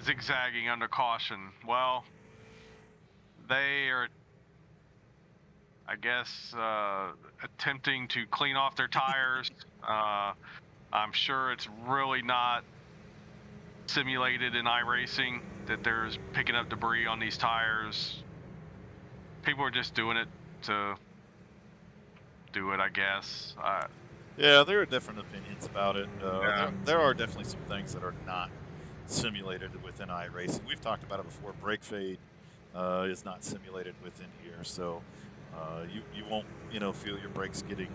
[SPEAKER 2] zigzagging under caution. Well, they are, I guess, attempting to clean off their tires. I'm sure it's really not simulated in iRacing that there's picking up debris on these tires. People are just doing it to do it, I guess.
[SPEAKER 1] Yeah, there are different opinions about it. There are definitely some things that are not simulated within iRacing. We've talked about it before. Brake fade is not simulated within here, so you won't feel your brakes getting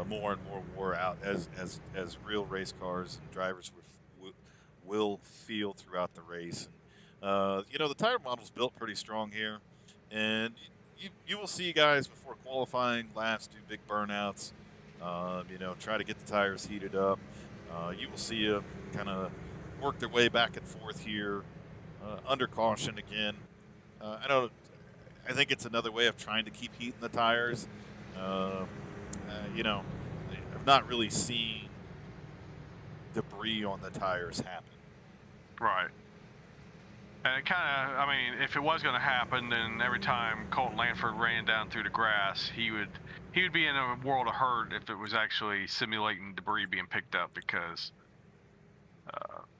[SPEAKER 1] more and more wore out as real race cars and drivers will feel throughout the race. And, the tire model's built pretty strong here, and you will see guys before qualifying laps do big burnouts. Try to get the tires heated up. You will see them kind of work their way back and forth here under caution again. I think it's another way of trying to keep heat in the tires. I've not really seen debris on the tires happen.
[SPEAKER 2] Right. And it kind of, if it was going to happen, then every time Colton Lanford ran down through the grass, he would be in a world of hurt if it was actually simulating debris being picked up, because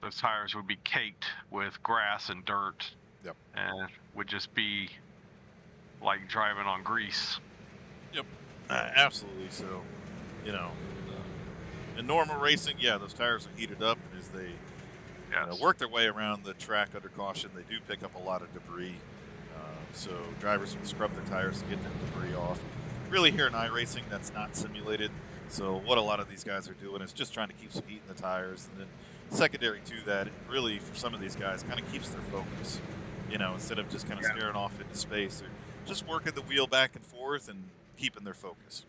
[SPEAKER 2] those tires would be caked with grass and dirt.
[SPEAKER 1] Yep.
[SPEAKER 2] And would just be like driving on grease.
[SPEAKER 1] Yep. Absolutely. So, in normal racing, yeah, those tires are heated up, and as they work their way around the track under caution, they do pick up a lot of debris. So drivers will scrub their tires to get that debris off. really here in iRacing, that's not simulated. So what a lot of these guys are doing is just trying to keep some heat in the tires, and then secondary to that, it really for some of these guys kind of keeps their focus. You know, instead of just kind of staring off into space, they're just working the wheel back and forth and keeping their focus.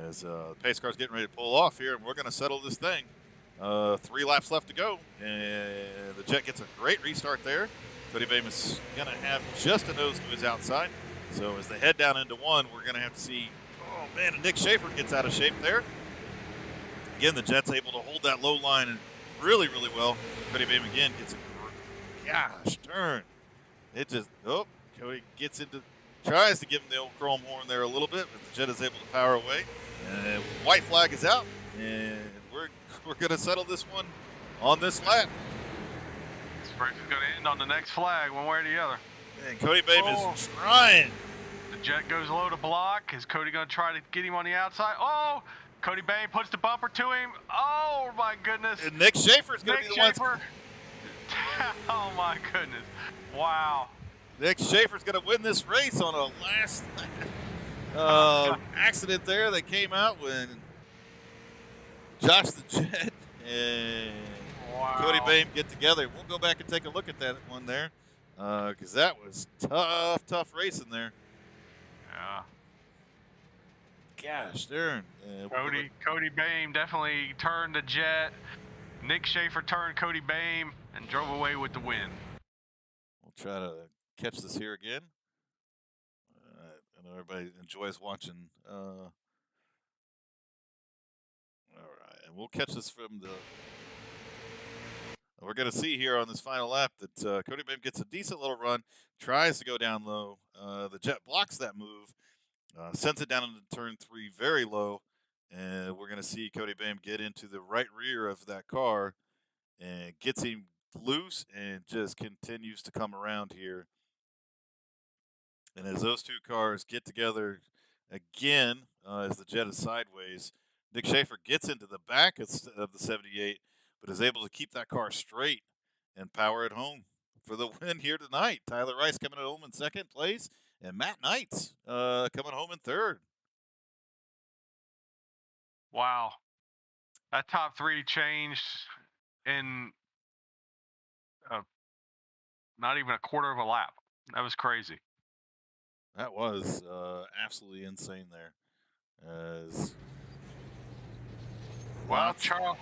[SPEAKER 1] As the pace car's getting ready to pull off here, and we're going to settle this thing. 3 laps left to go, and the Jet gets a great restart there. Cody Boehm is going to have just a nose to his outside. So as they head down into 1, we're going to have to see, oh man, and Nick Schaefer gets out of shape there. Again, the Jet's able to hold that low line really, really well. Cody Boehm again gets a, gosh darn. It just, Cody gets into, tries to give him the old chrome horn there a little bit, but the Jet is able to power away. And white flag is out, and we're going to settle this one on this lap.
[SPEAKER 2] This race is going to end on the next flag, one way or the other.
[SPEAKER 1] And Cody Boehm is trying.
[SPEAKER 2] The Jet goes low to block. Is Cody going to try to get him on the outside? Oh, Cody Boehm puts the bumper to him. Oh, my goodness.
[SPEAKER 1] And Nick Schaefer's going to be the one.
[SPEAKER 2] Oh, my goodness. Wow.
[SPEAKER 1] Nick Schaefer's going to win this race on a last accident there that came out when Josh the Jet and Cody Boehm get together. We'll go back and take a look at that one there because that was tough racing there.
[SPEAKER 2] Yeah.
[SPEAKER 1] Gosh darn.
[SPEAKER 2] Cody Boehm definitely turned the Jet. Nick Schaefer turned Cody Boehm and drove away with the win.
[SPEAKER 1] We'll try to catch this here again. I know everybody enjoys watching. All right, and we'll catch this from the. We're going to see here on this final lap that Cody Boehm gets a decent little run, tries to go down low. The Jet blocks that move, sends it down into turn 3 very low, and we're going to see Cody Boehm get into the right rear of that car and gets him loose and just continues to come around here. And as those two cars get together again, as the Jet is sideways, Nick Schaefer gets into the back of the 78, but is able to keep that car straight and power it home for the win here tonight. Tyler Rice coming home in 2nd place, and Matt Knights coming home in 3rd.
[SPEAKER 2] Wow. That top 3 changed in not even a quarter of a lap. That was crazy.
[SPEAKER 1] That was absolutely insane there.
[SPEAKER 2] Well, Charles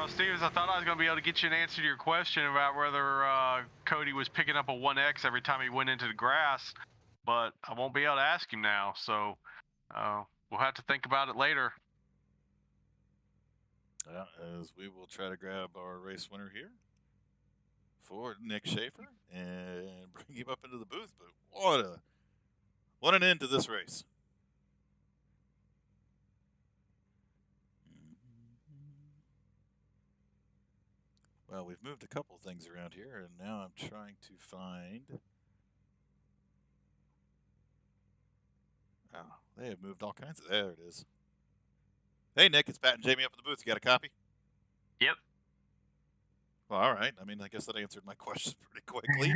[SPEAKER 2] Stevens, I thought I was going to be able to get you an answer to your question about whether Cody was picking up a 1X every time he went into the grass, but I won't be able to ask him now, so we'll have to think about it later.
[SPEAKER 1] As we will try to grab our race winner here for Nick Schaefer and bring him up into the booth. But what an end to this race. Well, we've moved a couple things around here, and now I'm trying to find. Oh, they have moved all kinds of. There it is. Hey, Nick, it's Pat and Jamie up in the booth. You got a copy?
[SPEAKER 3] Yep.
[SPEAKER 1] Well, all right. I mean, I guess that answered my questions pretty quickly.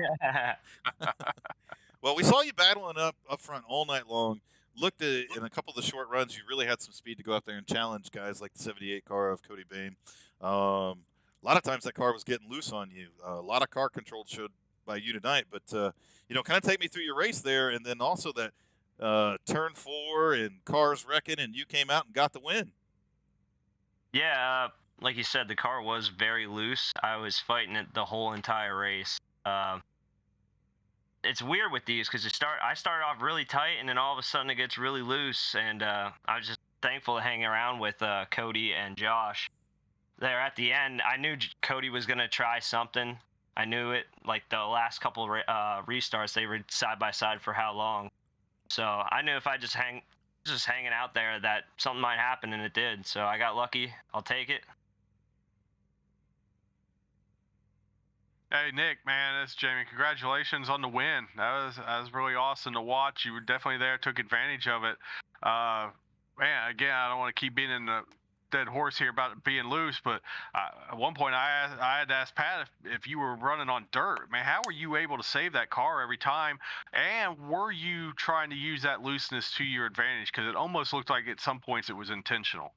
[SPEAKER 1] Well, we saw you battling up front all night long. Looked at in a couple of the short runs, you really had some speed to go out there and challenge guys like the 78 car of Cody Boehm. A lot of times that car was getting loose on you. A lot of car control showed by you tonight. But, kind of take me through your race there, and then also that turn 4 and cars wrecking, and you came out and got the win.
[SPEAKER 3] Yeah, like you said, the car was very loose. I was fighting it the whole entire race. It's weird with these because I started off really tight, and then all of a sudden it gets really loose. And I was just thankful to hang around with Cody and Josh. There at the end, I knew Cody was gonna try something. I knew it. Like the last couple restarts, they were side by side for how long. So I knew if I just hanging out there that something might happen, and it did. So I got lucky. I'll take it.
[SPEAKER 2] Hey, Nick, man, that's Jamie. Congratulations on the win. That was really awesome to watch. You were definitely there, took advantage of it. Man, again, I don't want to keep being in the dead horse here about it being loose, but at one point I had to ask Pat if you were running on dirt. Man, how were you able to save that car every time? And were you trying to use that looseness to your advantage? Because it almost looked like at some points it was intentional.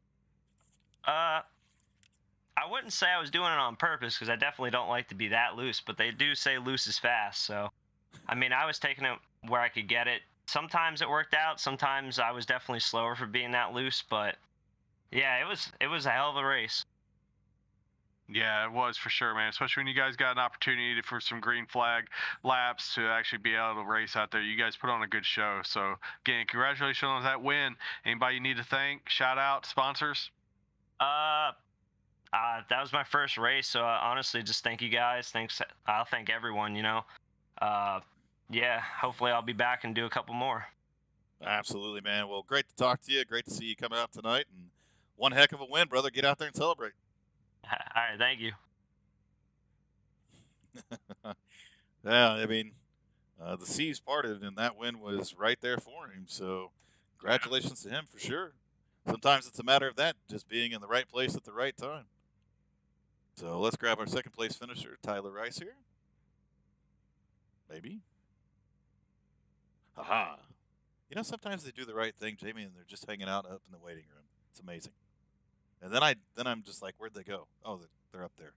[SPEAKER 3] I wouldn't say I was doing it on purpose because I definitely don't like to be that loose, but they do say loose is fast. So, I mean, I was taking it where I could get it. Sometimes it worked out. Sometimes I was definitely slower for being that loose, but yeah, it was a hell of a race.
[SPEAKER 2] Yeah, it was for sure, man. Especially when you guys got an opportunity for some green flag laps to actually be able to race out there. You guys put on a good show. So again, congratulations on that win. Anybody you need to thank? Shout out sponsors.
[SPEAKER 3] That was my first race, so honestly, just thank you guys. Thanks. I'll thank everyone. Yeah. Hopefully, I'll be back and do a couple more.
[SPEAKER 1] Absolutely, man. Well, great to talk to you. Great to see you coming out tonight, and one heck of a win, brother. Get out there and celebrate.
[SPEAKER 3] All right, thank you.
[SPEAKER 1] Yeah, I mean, the seas parted, and that win was right there for him. So, congratulations to him for sure. Sometimes it's a matter of that, just being in the right place at the right time. So let's grab our second place finisher, Tyler Rice here. Maybe. Haha. You know, sometimes they do the right thing, Jamie, and they're just hanging out up in the waiting room. It's amazing. And then I'm just like, where'd they go? Oh, they're up there.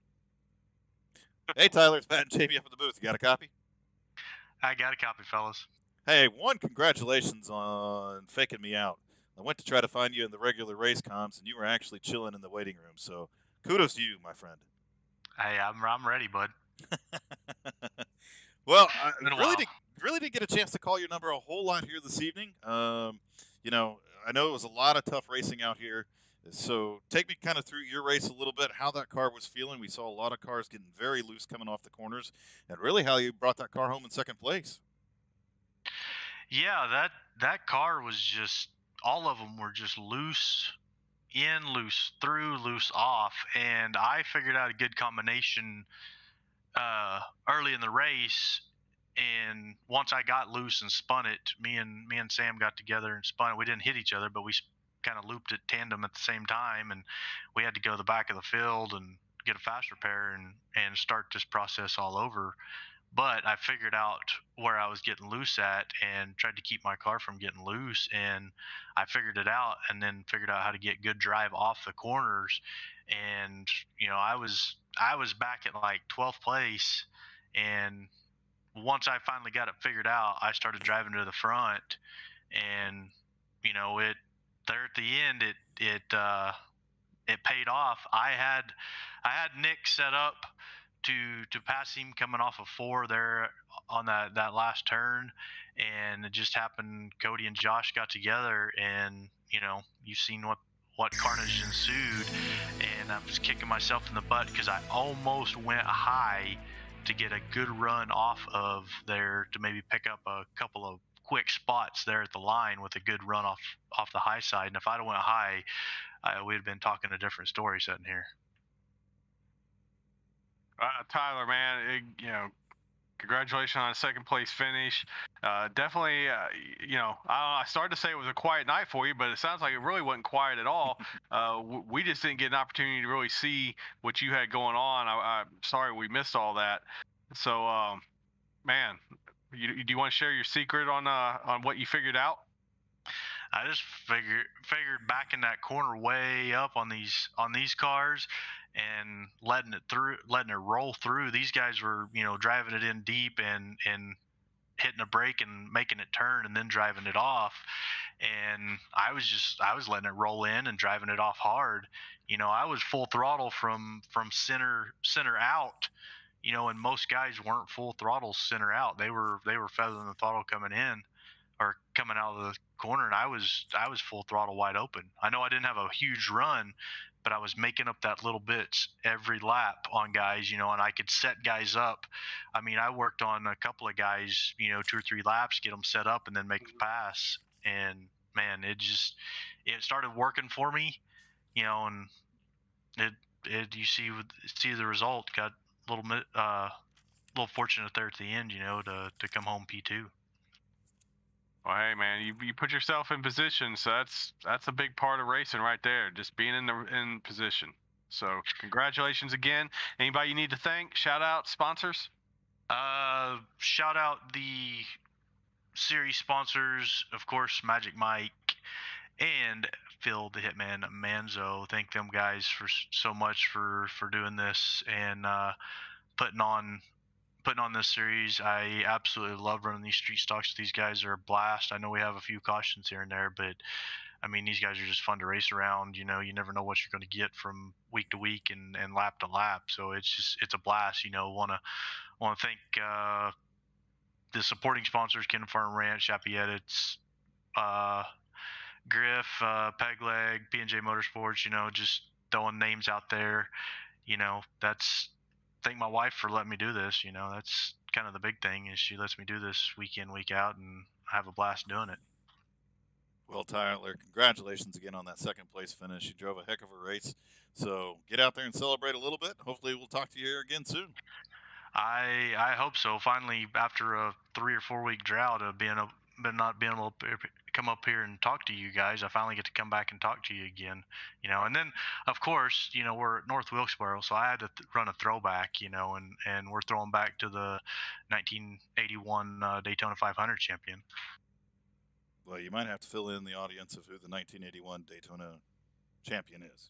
[SPEAKER 1] Hey, Tyler, it's Matt and Jamie up in the booth. You got a copy?
[SPEAKER 4] I got a copy, fellas.
[SPEAKER 1] Hey, one, congratulations on faking me out. I went to try to find you in the regular race comms, and you were actually chilling in the waiting room. So, kudos to you, my friend.
[SPEAKER 4] Hey, I'm ready, bud.
[SPEAKER 1] Well, I really didn't get a chance to call your number a whole lot here this evening. You know, I know it was a lot of tough racing out here. So take me kind of through your race a little bit, how that car was feeling. We saw a lot of cars getting very loose coming off the corners, and really how you brought that car home in second place.
[SPEAKER 4] Yeah, that car was just, all of them were just loose in, loose through, loose off, and I figured out a good combination early in the race. And once I got loose and spun it, me and Sam got together and spun it. We didn't hit each other, but we kind of looped it tandem at the same time, and we had to go to the back of the field and get a fast repair and start this process all over. But I figured out where I was getting loose at and tried to keep my car from getting loose, and I figured it out, and then figured out how to get good drive off the corners. And I was back at like 12th place, and once I finally got it figured out, I started driving to the front, and it there at the end it paid off. I had Nick set up to pass him coming off of 4 there on that last turn, and it just happened Cody and Josh got together, and you've seen what carnage ensued, and I'm just kicking myself in the butt because I almost went high to get a good run off of there to maybe pick up a couple of quick spots there at the line with a good run off the high side. And if I'd have went high, we'd have been talking a different story sitting here.
[SPEAKER 2] Tyler, man, congratulations on a second place finish. Definitely, I started to say it was a quiet night for you, but it sounds like it really wasn't quiet at all. We just didn't get an opportunity to really see what you had going on. I'm sorry we missed all that. So, man, do you want to share your secret on what you figured out?
[SPEAKER 4] I just figured back in that corner way up on these cars and letting it roll through. These guys were, driving it in deep and hitting a brake and making it turn and then driving it off. And I was letting it roll in and driving it off hard. I was full throttle from center out, and most guys weren't full throttle center out. They were feathering the throttle coming in or coming out of the corner, and I was full throttle wide open. I know I didn't have a huge run, but I was making up that little bits every lap on guys, and I could set guys up. I mean, I worked on a couple of guys, 2 or 3 laps, get them set up and then make the pass. And man, it started working for me, and you see the result. Got a little fortunate there at the end, to come home P2.
[SPEAKER 2] Well, hey man, you put yourself in position, so that's a big part of racing right there. Just being in position. So congratulations again. Anybody you need to thank? Shout out sponsors.
[SPEAKER 4] Shout out the series sponsors, of course, Magic Mike and Phil the Hitman Manzo. Thank them guys for so much for doing this and putting on this series. I absolutely love running these street stocks. These guys are a blast. I know we have a few cautions here and there, but I mean, these guys are just fun to race around. You know, you never know what you're going to get from week to week and lap to lap. So it's a blast. You know, want to thank the supporting sponsors: Ken Farm Ranch, Happy Edits, Griff, Pegleg, P&J Motorsports. You know, just throwing names out there. You know, thank my wife for letting me do this. You know, that's kind of the big thing is she lets me do this week in, week out, and I have a blast doing it.
[SPEAKER 1] Well, Tyler, congratulations again on that second place finish. You drove a heck of a race. So get out there and celebrate a little bit. Hopefully we'll talk to you here again soon.
[SPEAKER 4] I hope so. Finally, after a 3 or 4 week drought of not being able to come up here and talk to you guys, I finally get to come back and talk to you again. You know, and then of course, you know, we're at North Wilkesboro, so I had to run a throwback. You know, and we're throwing back to the 1981 Daytona 500 champion.
[SPEAKER 1] Well, you might have to fill in the audience of who the 1981 Daytona champion is.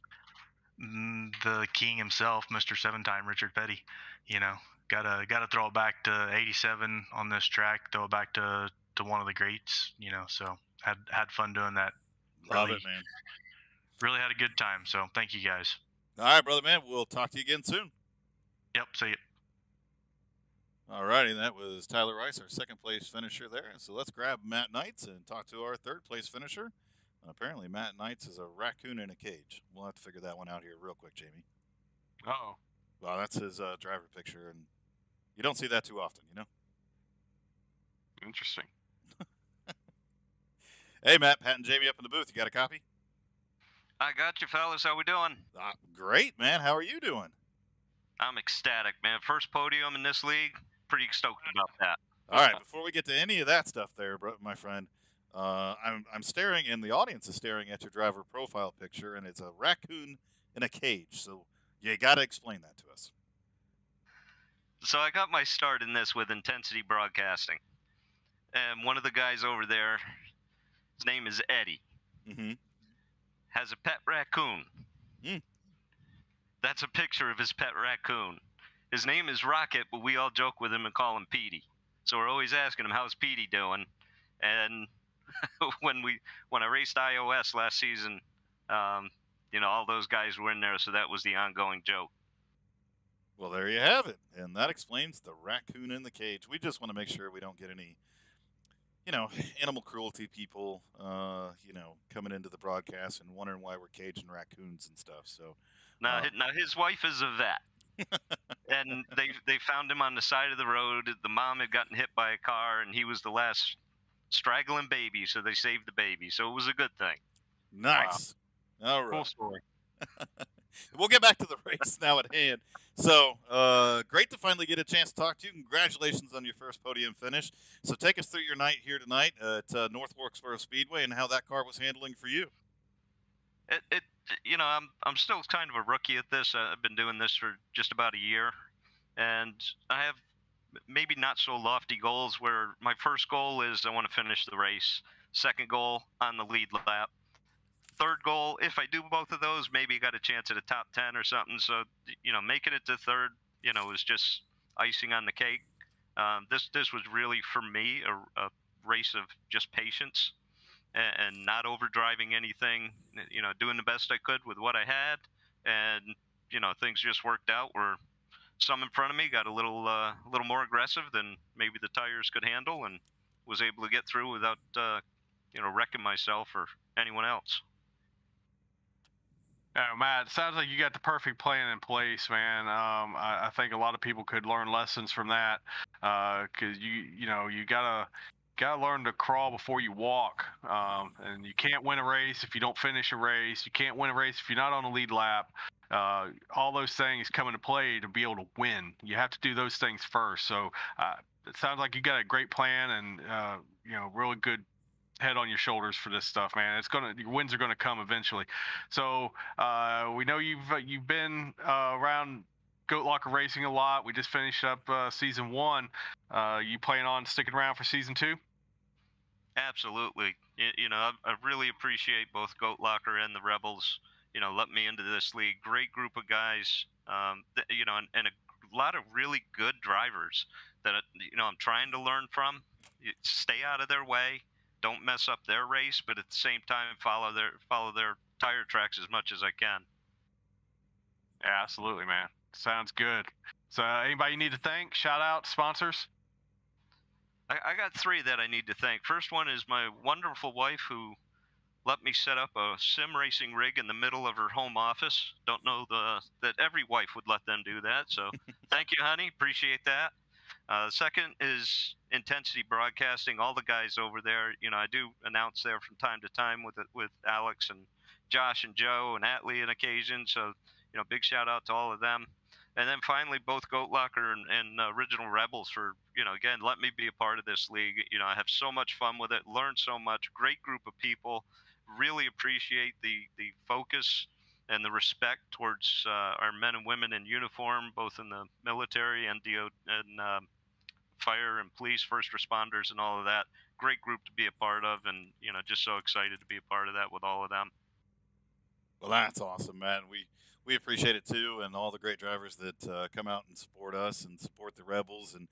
[SPEAKER 4] The king himself, Mr. 7-time Richard Petty. You know, gotta throw it back to 87 on this track. Throw it back to one of the greats. You know, so had fun doing that.
[SPEAKER 1] Love it, man.
[SPEAKER 4] Really had a good time. So thank you guys.
[SPEAKER 1] All right, brother, man. We'll talk to you again soon.
[SPEAKER 4] Yep. See you.
[SPEAKER 1] All righty, that was Tyler Rice, our second place finisher there. So let's grab Matt Knights and talk to our third place finisher. Apparently, Matt Knights is a raccoon in a cage. We'll have to figure that one out here real quick, Jamie.
[SPEAKER 2] Uh-oh.
[SPEAKER 1] Well, that's his driver picture, and you don't see that too often, you know?
[SPEAKER 2] Interesting.
[SPEAKER 1] Hey, Matt, Pat and Jamie up in the booth. You got a copy?
[SPEAKER 3] I got you, fellas. How we doing?
[SPEAKER 1] Great, man. How are you doing?
[SPEAKER 3] I'm ecstatic, man. First podium in this league. Pretty stoked about that.
[SPEAKER 1] All right, before we get to any of that stuff there, my friend, I'm staring, and the audience is staring at your driver profile picture, and it's a raccoon in a cage. So you got to explain that to us.
[SPEAKER 3] So I got my start in this with Intensity Broadcasting. And one of the guys over there, his name is Eddie, has a pet raccoon. That's a picture of his pet raccoon. His name is Rocket, but we all joke with him and call him Petey. So we're always asking him, how's Petey doing? And when I raced iOS last season, you know, all those guys were in there, so that was the ongoing joke.
[SPEAKER 1] Well, there you have it. And that explains the raccoon in the cage. We just want to make sure we don't get any, you know, animal cruelty people, you know, coming into the broadcast and wondering why we're caging raccoons and stuff. So
[SPEAKER 3] now his wife is a vet. And they found him on the side of the road. The mom had gotten hit by a car, and he was the last straggling baby, so they saved the baby. So it was a good thing.
[SPEAKER 1] Nice. Wow. All right.
[SPEAKER 2] Cool story.
[SPEAKER 1] We'll get back to the race now at hand. So, great to finally get a chance to talk to you. Congratulations on your first podium finish. So take us through your night here tonight at North Wilkesboro Speedway and how that car was handling for you.
[SPEAKER 3] You know, I'm still kind of a rookie at this. I've been doing this for just about a year, and I have maybe not so lofty goals. Where my first goal is I want to finish the race. Second goal on the lead lap. Third goal, if I do both of those, maybe got a chance at a top 10 or something. So, you know, making it to third, you know, was just icing on the cake. This was really for me a race of just patience. And not overdriving anything, you know, doing the best I could with what I had, and you know, things just worked out. Where some in front of me got a little more aggressive than maybe the tires could handle, and was able to get through without you know, wrecking myself or anyone else.
[SPEAKER 2] Yeah, Matt, it sounds like you got the perfect plan in place, man. I think a lot of people could learn lessons from that, because you know, you gotta learn to crawl before you walk, and you can't win a race if you don't finish a race. You can't win a race if you're not on the lead lap. All those things come into play to be able to win. You have to do those things first. So it sounds like you got a great plan and you know, really good head on your shoulders for this stuff, man. Your wins are gonna come eventually. So we know you've been around Goat Locker Racing a lot. We just finished up season 1. You plan on sticking around for season 2?
[SPEAKER 5] Absolutely. I really appreciate both Goat Locker and the Rebels. Let me into this league. Great group of guys. And a lot of really good drivers that I'm trying to learn from. Stay out of their way. Don't mess up their race, but at the same time follow their tire tracks as much as I can.
[SPEAKER 2] Yeah, absolutely, man. Sounds good. So anybody you need to thank? Shout out, sponsors?
[SPEAKER 5] I got 3 that I need to thank. First one is my wonderful wife, who let me set up a sim racing rig in the middle of her home office. Don't know that every wife would let them do that. So thank you, honey. Appreciate that. Second is Intensity Broadcasting. All the guys over there. I do announce there from time to time with Alex and Josh and Joe and Atlee on occasion. So big shout out to all of them. And then finally, both Goat Locker and Original Rebels for, again, let me be a part of this league. I have so much fun with it, learn so much, great group of people. Really appreciate the focus and the respect towards our men and women in uniform, both in the military and fire and police, first responders, and all of that. Great group to be a part of, and just so excited to be a part of that with all of them.
[SPEAKER 1] Well, that's awesome, man. We appreciate it too, and all the great drivers that come out and support us and support the Rebels and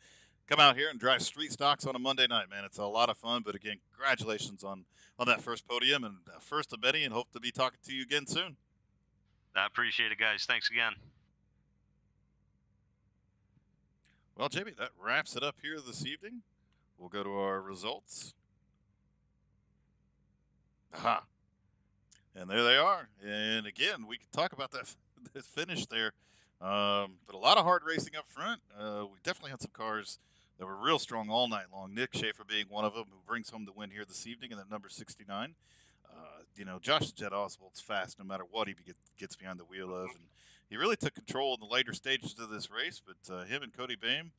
[SPEAKER 1] come out here and drive street stocks on a Monday night, man. It's a lot of fun. But again, congratulations on that first podium and first of many, and hope to be talking to you again soon.
[SPEAKER 5] I appreciate it, guys. Thanks again.
[SPEAKER 1] Well, Jamie, that wraps it up here this evening. We'll go to our results. Aha. And there they are. And again, we can talk about that finish there. But a lot of hard racing up front. We definitely had some cars that were real strong all night long. Nick Schaefer being one of them, who brings home the win here this evening in that number 69. Josh Jet Oswald's fast no matter what he gets behind the wheel of. And he really took control in the later stages of this race. But him and Cody Boehm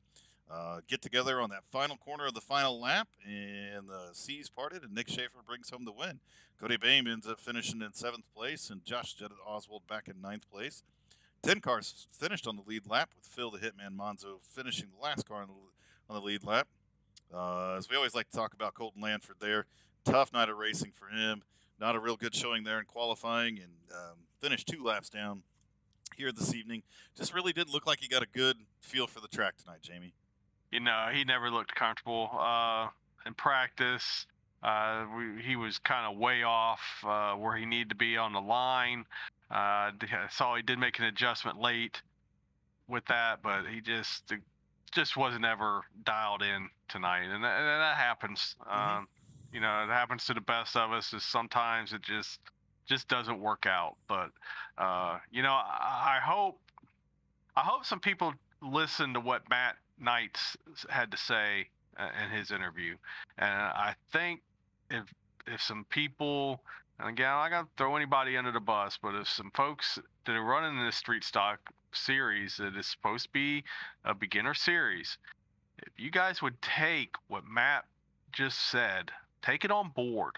[SPEAKER 1] get together on that final corner of the final lap, and the seas parted, and Nick Schaefer brings home the win. Cody Boehm ends up finishing in 7th place, and Josh Jet Oswald back in 9th place. 10 cars finished on the lead lap, with Phil the Hitman Manzo finishing the last car on the lead lap. As we always like to talk about Colton Lanford there, tough night of racing for him. Not a real good showing there in qualifying, and finished 2 laps down here this evening. Just really didn't look like he got a good feel for the track tonight, Jamie.
[SPEAKER 2] He never looked comfortable in practice. He was kind of way off where he needed to be on the line. I saw he did make an adjustment late with that, but he just wasn't ever dialed in tonight, and that happens.
[SPEAKER 1] Mm-hmm.
[SPEAKER 2] It happens to the best of us. Is sometimes it just doesn't work out. But I hope some people listen to what Matt Knights had to say in his interview, and I think if some people, and again, I'm not gonna throw anybody under the bus, but if some folks that are running this street stock series that is supposed to be a beginner series, if you guys would take what Matt just said, take it on board,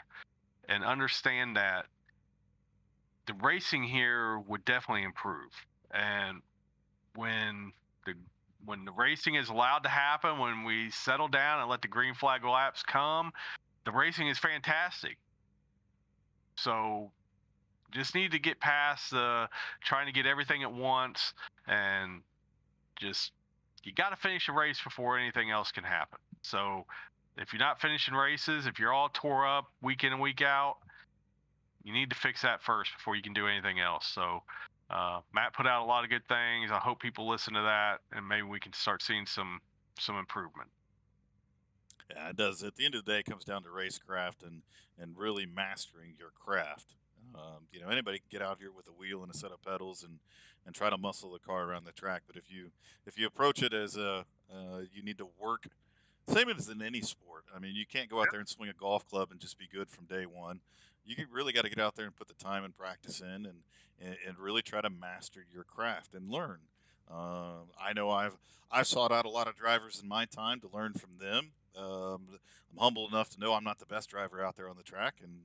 [SPEAKER 2] and understand that the racing here would definitely improve. And when the racing is allowed to happen, when we settle down and let the green flag laps come, the racing is fantastic. So just need to get past trying to get everything at once, and you got to finish a race before anything else can happen. So if you're not finishing races, if you're all tore up week in and week out, you need to fix that first before you can do anything else. So Matt put out a lot of good things. I hope people listen to that, and maybe we can start seeing some improvement.
[SPEAKER 1] Yeah, it does. At the end of the day, it comes down to racecraft and really mastering your craft. Anybody can get out here with a wheel and a set of pedals and try to muscle the car around the track. But if you approach it as you need to work, same as in any sport. I mean, you can't go out there and swing a golf club and just be good from day one. You really got to get out there and put the time and practice in, and really try to master your craft and learn. I know I've sought out a lot of drivers in my time to learn from them, I'm humble enough to know I'm not the best driver out there on the track, and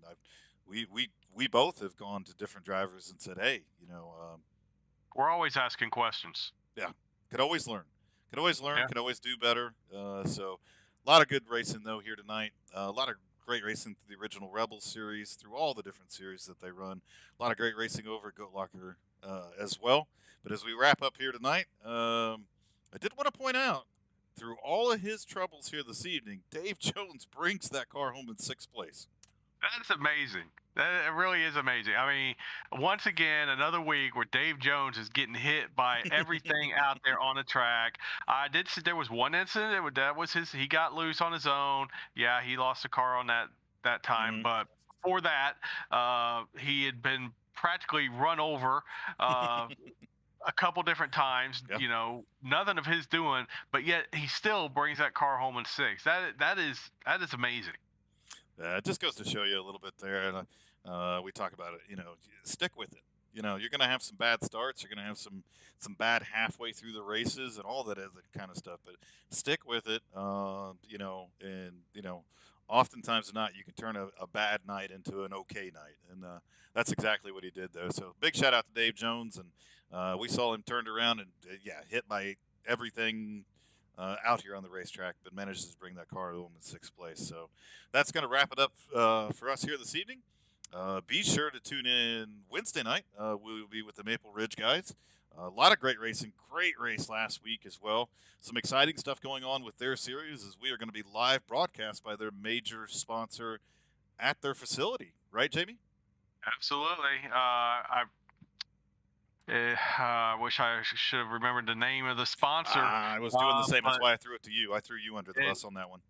[SPEAKER 1] we both have gone to different drivers and said, hey,
[SPEAKER 2] We're always asking questions.
[SPEAKER 1] yeah, could always learn,
[SPEAKER 2] Yeah.
[SPEAKER 1] could always do better. So a lot of good racing though here tonight. A lot of great racing through the original Rebels series, through all the different series that they run. A lot of great racing over at Goat Locker as well. But as we wrap up here tonight, I did want to point out, through all of his troubles here this evening, Dave Jones brings that car home in 6th place.
[SPEAKER 2] That's amazing. That it really is amazing. I mean, once again, another week where Dave Jones is getting hit by everything out there on the track. I did see there was one incident that was his. He got loose on his own. Yeah, he lost the car on that time.
[SPEAKER 1] Mhm.
[SPEAKER 2] But before that, he had been practically run over. A couple different times,
[SPEAKER 1] Yeah.
[SPEAKER 2] Nothing of his doing, but yet he still brings that car home in 6th. That is amazing.
[SPEAKER 1] It just goes to show you a little bit there. And we talk about it. Stick with it. You're going to have some bad starts. You're going to have some bad halfway through the races and all that other kind of stuff. But stick with it. Oftentimes not, you can turn a bad night into an okay night, and that's exactly what he did, though. So big shout out to Dave Jones, and we saw him turned around and hit by everything out here on the racetrack, but manages to bring that car home in 6th place. So that's going to wrap it up for us here this evening. Be sure to tune in Wednesday night. We will be with the Maple Ridge guys. A lot of great racing. Great race last week as well. Some exciting stuff going on with their series, as we are going to be live broadcast by their major sponsor at their facility. Right, Jamie?
[SPEAKER 2] Absolutely. I wish I should have remembered the name of the sponsor.
[SPEAKER 1] I was doing the same. That's why I threw it to you. I threw you under the bus on that one.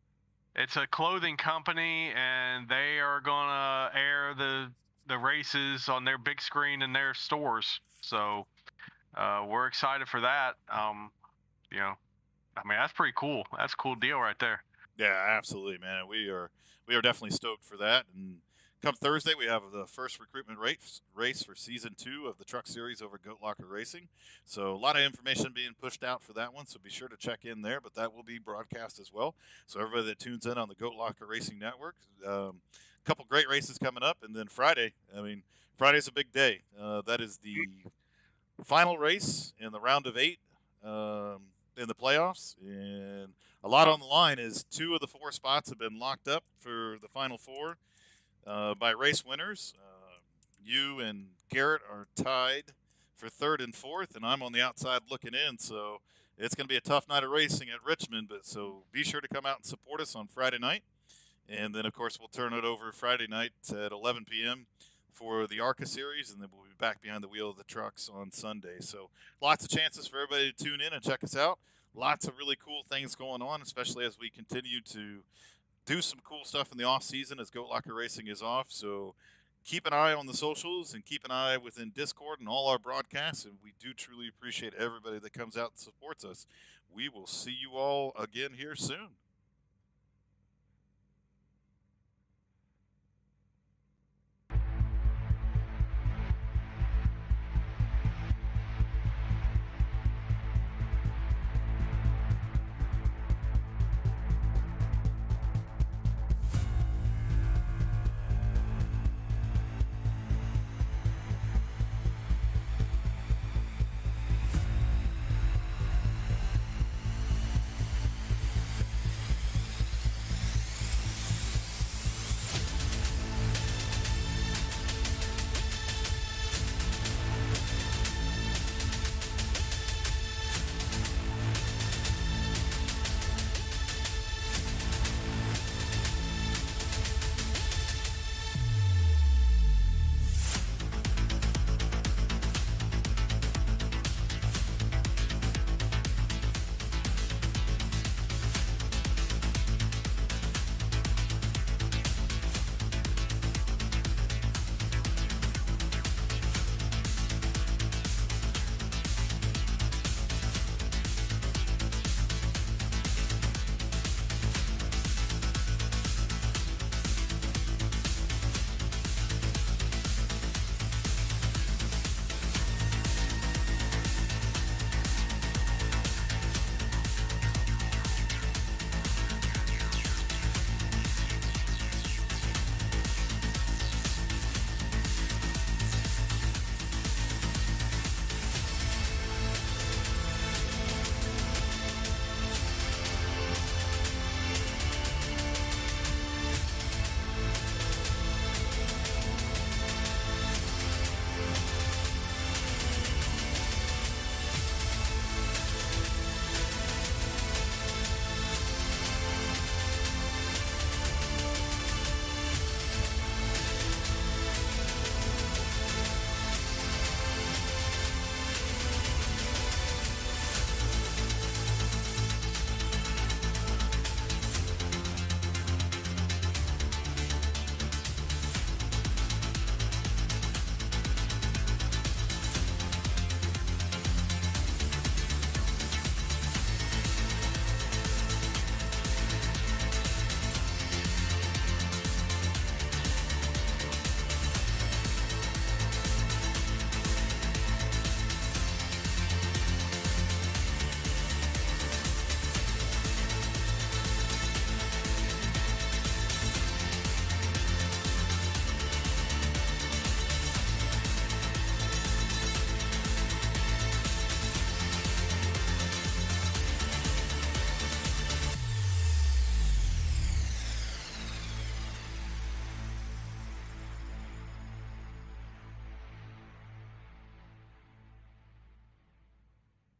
[SPEAKER 2] It's a clothing company, and they are going to air the races on their big screen in their stores. So we're excited for that. That's pretty cool. That's a cool deal right there.
[SPEAKER 1] Yeah, absolutely, man. We are definitely stoked for that. And come Thursday, we have the first recruitment race for season 2 of the Truck Series over Goat Locker Racing. So a lot of information being pushed out for that one. So be sure to check in there. But that will be broadcast as well. So everybody that tunes in on the Goat Locker Racing Network, a couple great races coming up, and then Friday. Friday's a big day. That is the final race in the round of 8. In the playoffs, and a lot on the line, as 2 of the 4 spots have been locked up for the final 4 by race winners. You and Garrett are tied for 3rd and 4th, and I'm on the outside looking in, so it's going to be a tough night of racing at Richmond. But so be sure to come out and support us on Friday night, and then of course we'll turn it over Friday night at 11 p.m. for the ARCA series, and then we'll be back behind the wheel of the trucks on Sunday. So lots of chances for everybody to tune in and check us out. Lots of really cool things going on, especially as we continue to do some cool stuff in the off season as Goat Locker Racing is off. So keep an eye on the socials and keep an eye within Discord and all our broadcasts. And we do truly appreciate everybody that comes out and supports us. We will see you all again here soon.